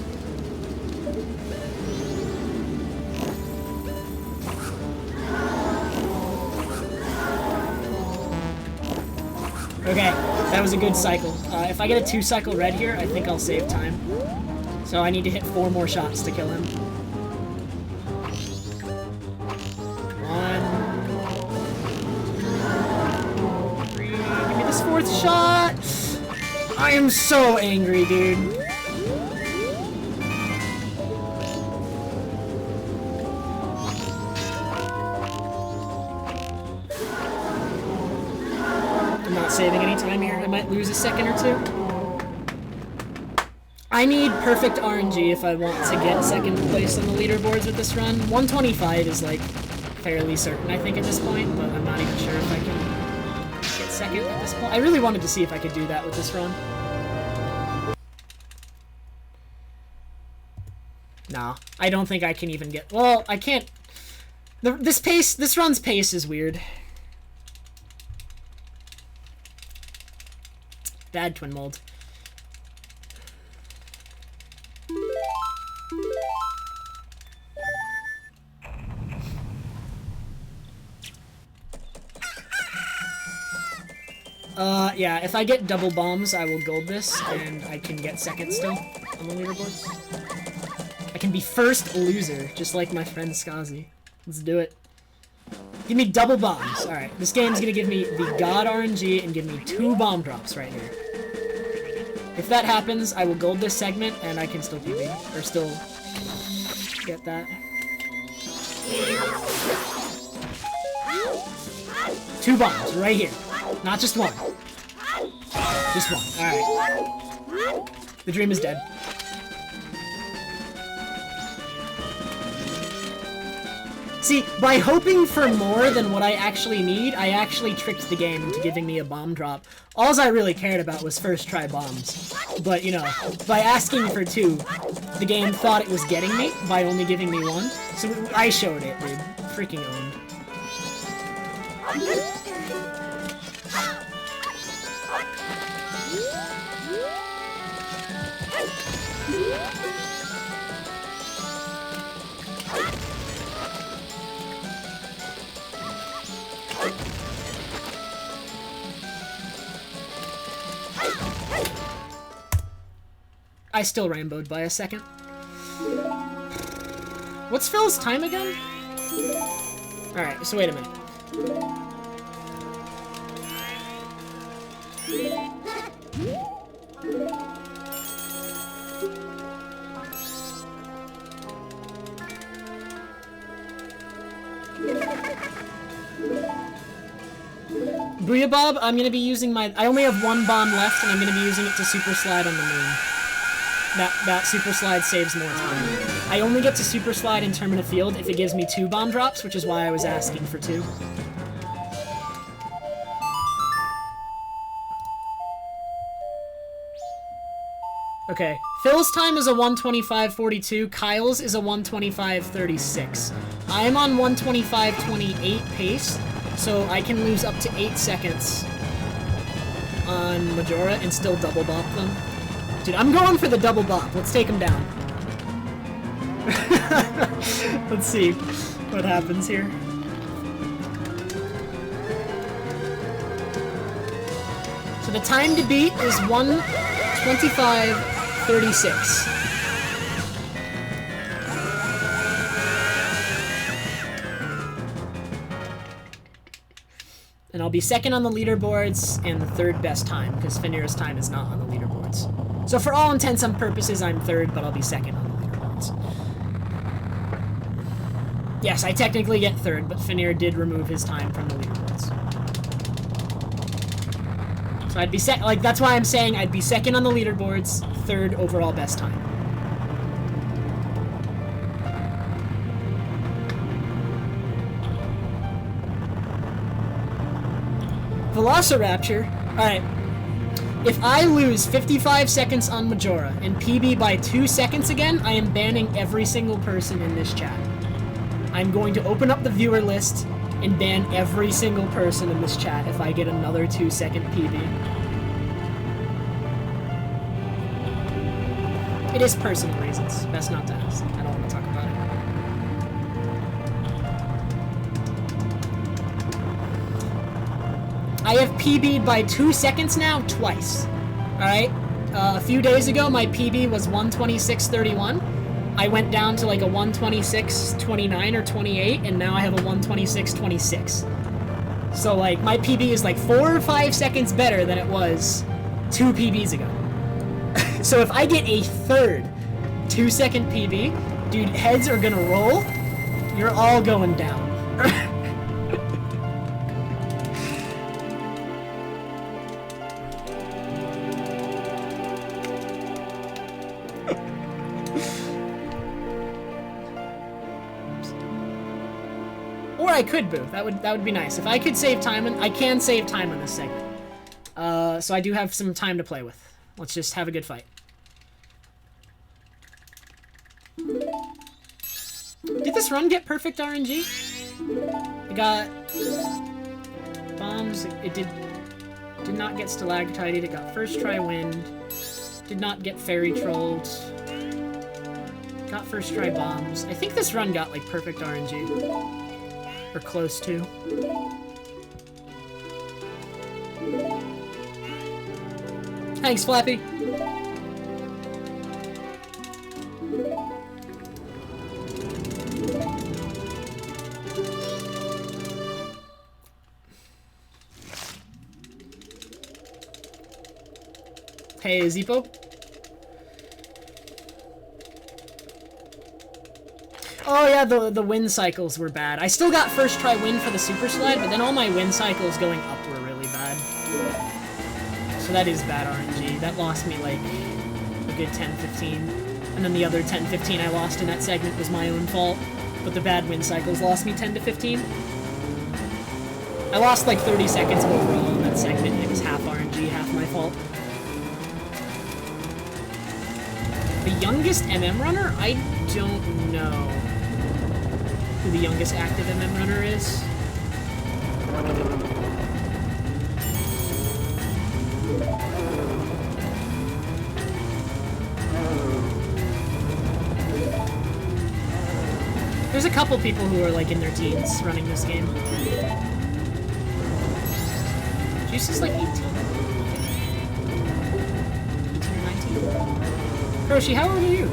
Okay, that was a good cycle. If I get a 2-cycle red here, I think I'll save time. So I need to hit 4 more shots to kill him. 1, 2, 3, give me this 4th shot! I am so angry, dude. I'm not saving any time here. I might lose a second or 2. I need perfect RNG if I want to get second place on the leaderboards with this run. 125 is, like, fairly certain, I think, at this point, but I'm not even sure if I can get second at this point. I really wanted to see if I could do that with this run. No, I don't think I can even get... Well, I can't... This run's pace is weird. bad twin mold. Yeah, if I get double bombs, I will gold this, and I can get second still on the leaderboards. I can be first loser, just like my friend Skazi. Let's do it. Give me double bombs. Alright, this game's gonna give me the God RNG and give me 2 bomb drops right here. If that happens, I will gold this segment, and I can still PB, or still get that. 2 bombs, right here. Not just one. Just one. Alright. The dream is dead. See, by hoping for more than what I actually need, I actually tricked the game into giving me a bomb drop. All I really cared about was first try bombs. But, you know, by asking for 2, the game thought it was getting me by only giving me 1. So I showed it, dude. Freaking owned. I still rainbowed by a second. What's Phil's time again? Alright, so wait a minute. Booyah Bob, I'm gonna be using my... I only have 1 bomb left, and I'm gonna be using it to super slide on the moon. That super slide saves more time. I only get to super slide in Termina Field if it gives me 2 bomb drops, which is why I was asking for 2. Okay, Phil's time is a 1:25:42, Kyle's is a 1:25:36. I am on 1:25:28 pace, so I can lose up to 8 seconds on Majora and still double bop them. Dude, I'm going for the double bop. Let's take him down. Let's see what happens here. So the time to beat is 1:25:36. And I'll be second on the leaderboards and the 3rd best time, because Finira's time is not on the leaderboards. So for all intents and purposes, I'm 3rd, but I'll be second on the leaderboards. Yes, I technically get 3rd, but Finira did remove his time from the leaderboards. So I'd be like, that's why I'm saying I'd be second on the leaderboards, 3rd overall best time. Velociraptor. Alright. If I lose 55 seconds on Majora and PB by 2 seconds again, I am banning every single person in this chat. I'm going to open up the viewer list and ban every single person in this chat if I get another 2-second PB. It is personal reasons. Best not to ask. I don't want to talk about it. I have PB'd by 2 seconds now, twice. Alright? A few days ago, my PB was 1:26:31. I went down to like a 1:26:29 or 28, and now I have a 1:26:26. So, like, my PB is like 4 or 5 seconds better than it was 2 PBs ago. So if I get a 3rd 2-second PB, dude, heads are gonna roll. You're all going down. Or I could boo. That would be nice. If I could save time, I can save time on this segment. So I do have some time to play with. Let's just have a good fight. Did this run get perfect RNG? I got bombs. It did Did not get stalactite. It got first try wind. Did not get fairy trolled. Got first try bombs. I think this run got like perfect RNG. Or close to. Thanks, Flappy. Hey, Zippo. Oh yeah, the wind cycles were bad. I still got first try wind for the super slide, but then all my wind cycles going up were really bad. So that is bad RNG. That lost me like a good 10-15. And then the other 10-15 I lost in that segment was my own fault. But the bad wind cycles lost me 10-15. I lost like 30 seconds overall in that segment, and it was half RNG, half my fault. The youngest MM runner? I don't know who the youngest active MM runner is. There's a couple people who are like in their teens running this game. Juice is like 18. 18 or 19. Kroshi, how old are you?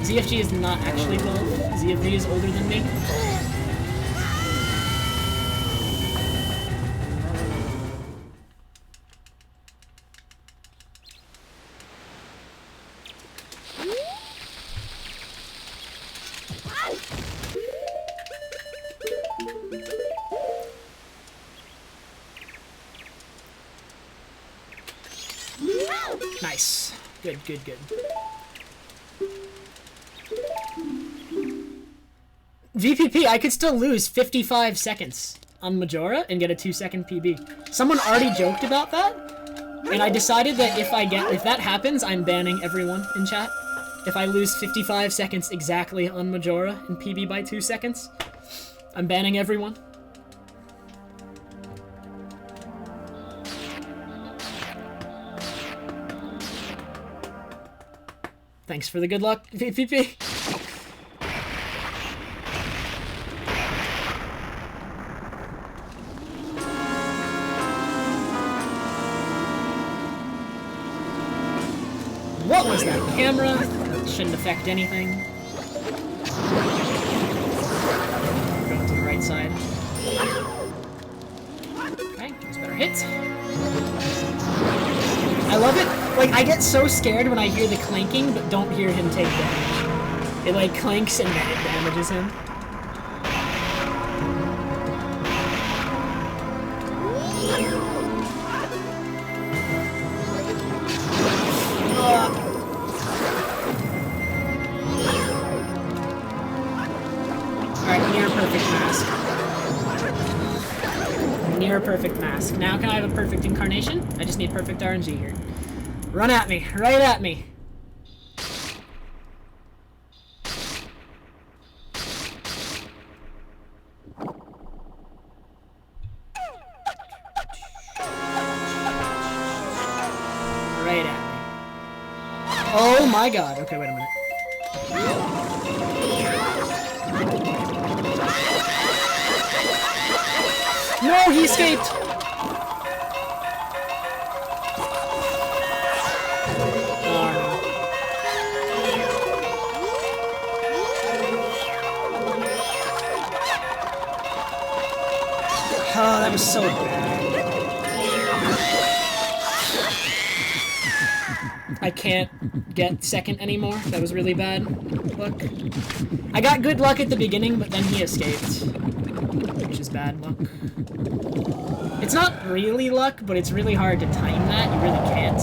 ZFG is not actually 12. ZFG is older than me. Nice. Good, good, good. VPP, I could still lose 55 seconds on Majora and get a 2-second PB. Someone already joked about that, and I decided that if that happens, I'm banning everyone in chat. If I lose 55 seconds exactly on Majora and PB by 2 seconds, I'm banning everyone. Thanks for the good luck, VPP. What was that camera? Shouldn't affect anything. We're going to the right side. Okay, that's a better hit. I love it. Like, I get so scared when I hear the clanking, but don't hear him take damage. It, like, clanks and then it damages him. Alright, near perfect mask. Near perfect mask. Now can I have a perfect incarnation? I just need perfect RNG here. Run at me, right at me. Right at me. Oh my god. Okay, wait a minute. No, he escaped! Oh, that was so bad. I can't get second anymore. That was really bad luck. I got good luck at the beginning, but then he escaped. Which is bad luck. It's not really luck, but it's really hard to time that. You really can't.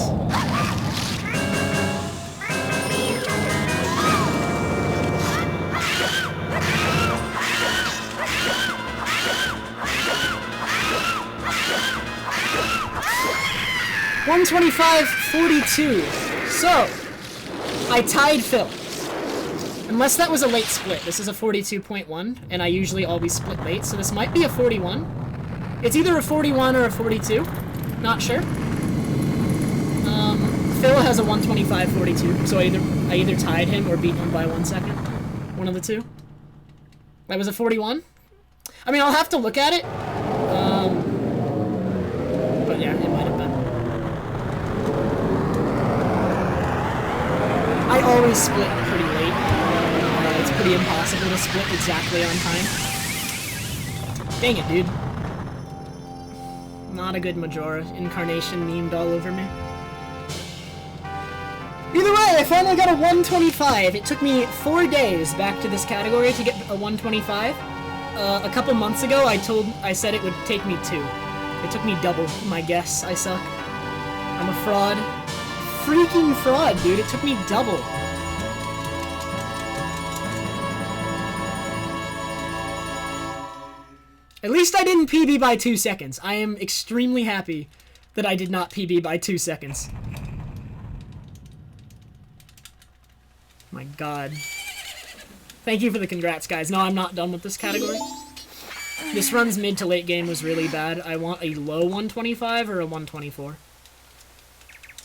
125.42. So, I tied Phil. Unless that was a late split. This is a 42.1, and I usually always split late, so this might be a 41. It's either a 41 or a 42. Not sure. Phil has a 125.42, so I either tied him or beat him by 1 second. One of the two. That was a 41? I mean, I'll have to look at it. But yeah, it might have been. I always split pretty late. It's pretty impossible to split exactly on time. Dang it, dude. Not a good Majora. Incarnation memed all over me. Either way, I finally got a 125. It took me 4 days back to this category to get a 125. A couple months ago, I said it would take me 2. It took me double my guess. I suck. I'm a fraud. Freaking fraud, dude. It took me double. At least I didn't PB by 2 seconds. I am extremely happy that I did not PB by 2 seconds. My god. Thank you for the congrats, guys. No, I'm not done with this category. This run's mid to late game was really bad. I want a low 125 or a 124.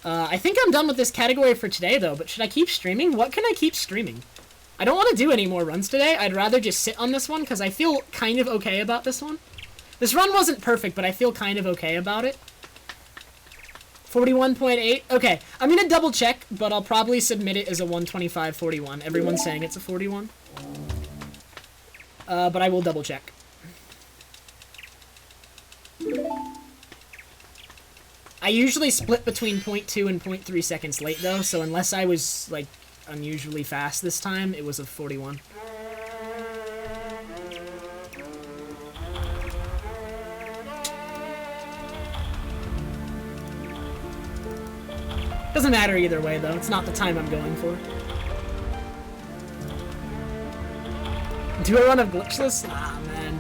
I think I'm done with this category for today, though, but should I keep streaming? What can I keep streaming? I don't want to do any more runs today. I'd rather just sit on this one, because I feel kind of okay about this one. This run wasn't perfect, but I feel kind of okay about it. 41.8? Okay, I'm gonna double check, but I'll probably submit it as a 125.41. Everyone's saying it's a 41. But I will double check. I usually split between 0.2 and 0.3 seconds late, though, so unless I was, like, unusually fast this time, it was a 41. Doesn't matter either way, though. It's not the time I'm going for. Do I run a glitchless? Nah, man.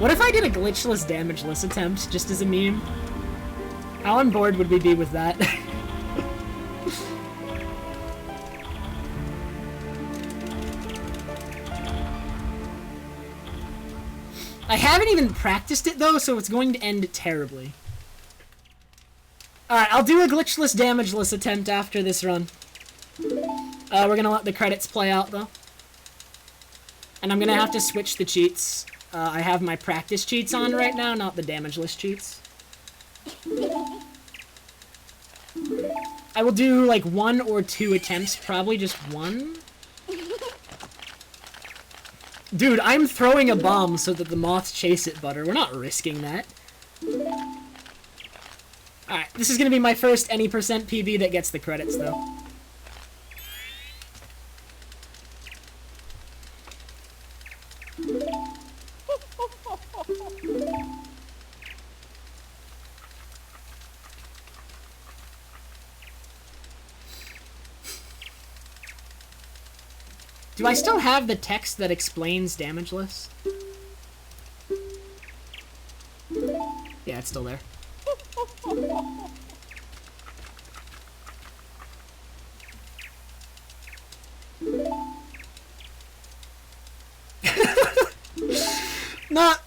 What if I did a glitchless damageless attempt, just as a meme? How on board would we be with that? I haven't even practiced it, though, so it's going to end terribly. Alright, I'll do a glitchless, damageless attempt after this run. We're gonna let the credits play out, though. And I'm gonna have to switch the cheats. I have my practice cheats on right now, not the damageless cheats. I will do, like, 1 or 2 attempts, probably just 1. Dude, I'm throwing a bomb so that the moths chase it, Butter. We're not risking that. Alright, this is gonna be my first any percent PB that gets the credits, though. Do I still have the text that explains damageless? Yeah, it's still there.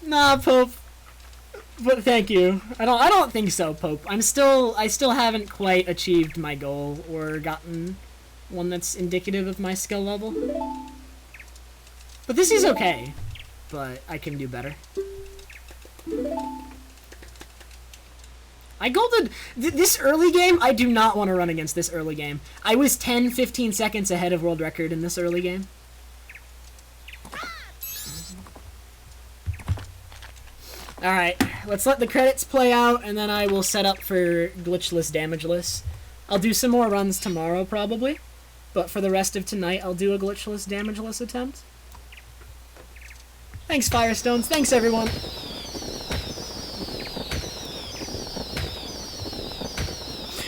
Nah, Pope. But thank you. I don't think so, Pope. I still haven't quite achieved my goal or gotten one that's indicative of my skill level. But this is okay. But I can do better. I golded this early game. I do not want to run against this early game. I was 10-15 seconds ahead of world record in this early game. Alright, let's let the credits play out, and then I will set up for glitchless, damageless. I'll do some more runs tomorrow, probably. But for the rest of tonight, I'll do a glitchless, damageless attempt. Thanks, Firestones. Thanks, everyone.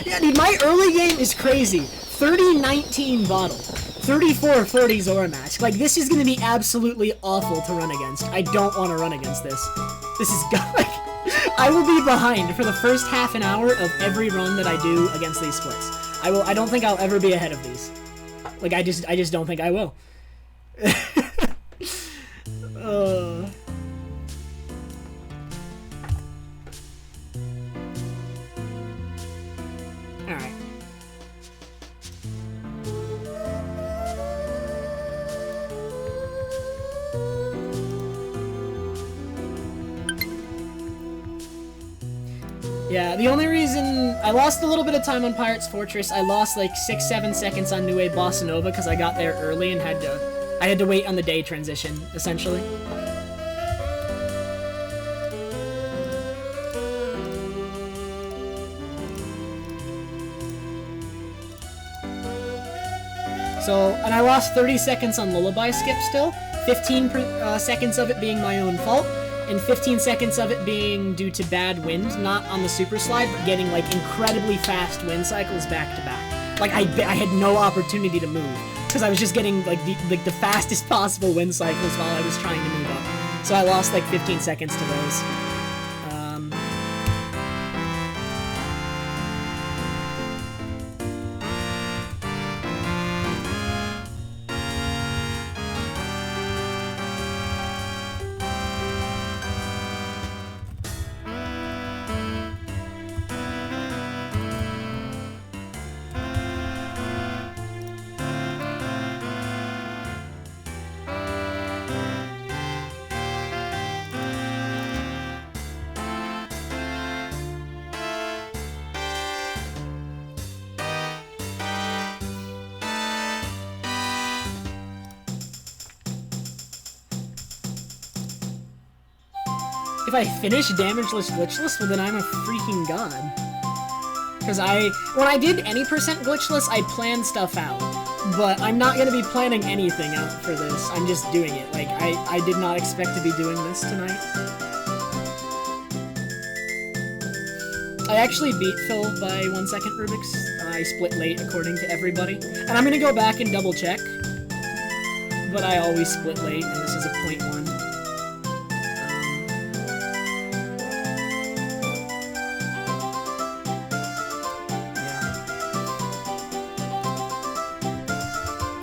Yeah, dude, my early game is crazy. 30-19 bottle. 34-40 Zora match. Like, this is gonna be absolutely awful to run against. I don't want to run against this. This is like, I will be behind for the first half an hour of every run that I do against these splits. I don't think I'll ever be ahead of these. Like, I just don't think I will. Yeah, the only reason I lost a little bit of time on Pirate's Fortress, I lost like 6-7 seconds on New Bossa Nova because I got there early and I had to wait on the day transition, essentially. So, and I lost 30 seconds on Lullaby Skip still, 15 seconds of it being my own fault, and 15 seconds of it being due to bad wind, not on the super slide, but getting like incredibly fast wind cycles back to back. Like I had no opportunity to move because I was just getting like the fastest possible wind cycles while I was trying to move up. So I lost like 15 seconds to those. If I finish Damageless Glitchless, well then I'm a freaking god. Because when I did any percent glitchless, I planned stuff out. But I'm not going to be planning anything out for this. I'm just doing it. Like, I did not expect to be doing this tonight. I actually beat Phil by 1 second Rubik's. I split late according to everybody. And I'm going to go back and double check. But I always split late, and this is a 0.1.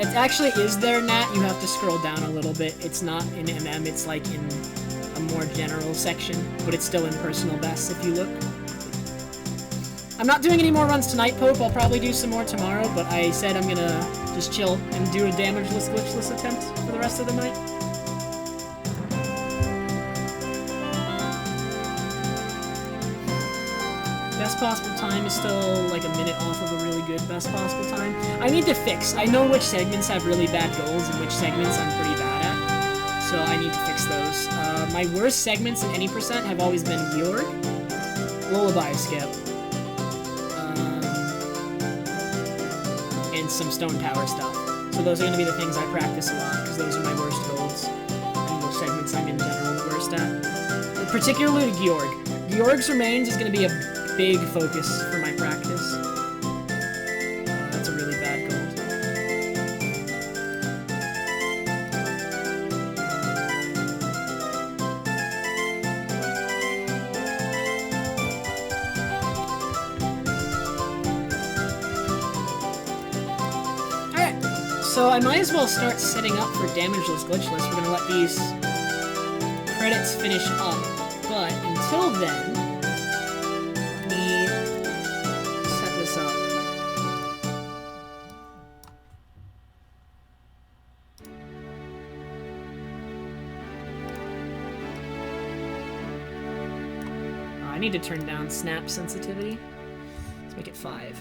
It actually is there, Nat. You have to scroll down a little bit. It's not in MM, it's like in a more general section, but it's still in personal bests if you look. I'm not doing any more runs tonight, Pope. I'll probably do some more tomorrow, but I said I'm gonna just chill and do a damageless, glitchless attempt for the rest of the night. Best possible time is still like a minute off of a really good best possible time. I need to fix. I know which segments have really bad goals and which segments I'm pretty bad at, so I need to fix those. My worst segments in any percent have always been Georg, Lullaby Skip, and some Stone Tower stuff. So those are going to be the things I practice a lot, because those are my worst goals, and the segments I'm in general the worst at. Particularly Georg. Georg's Remains is going to be a big focus for my practice. That's a really bad goal. Alright, so I might as well start setting up for Damageless Glitchless. We're gonna let these credits finish up, but until then, I need to turn down snap sensitivity. Let's make it 5.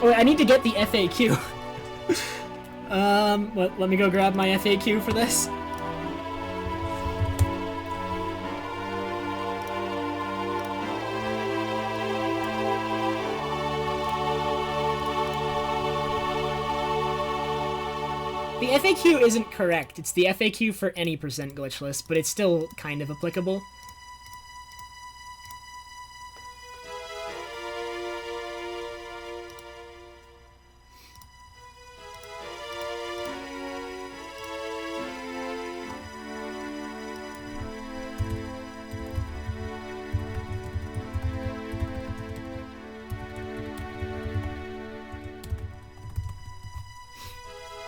Oh, I need to get the FAQ. Let me go grab my FAQ for this. The FAQ isn't correct. It's the FAQ for any percent glitchless, but it's still kind of applicable.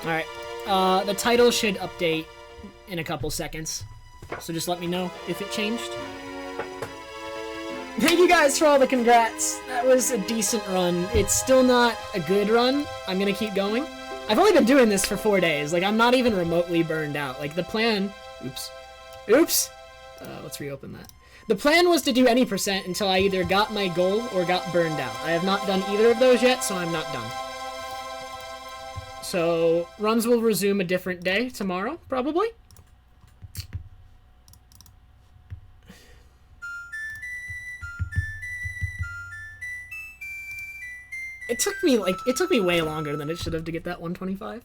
Alright. The title should update in a couple seconds, so just let me know if it changed. Thank you guys for all the congrats. That was a decent run. It's still not a good run. I'm gonna keep going. I've only been doing this for 4 days. Like, I'm not even remotely burned out. Like, the plan... Oops. Let's reopen that. The plan was to do any percent until I either got my goal or got burned out. I have not done either of those yet, so I'm not done. So, runs will resume a different day tomorrow, probably. It took me way longer than it should have to get that 125.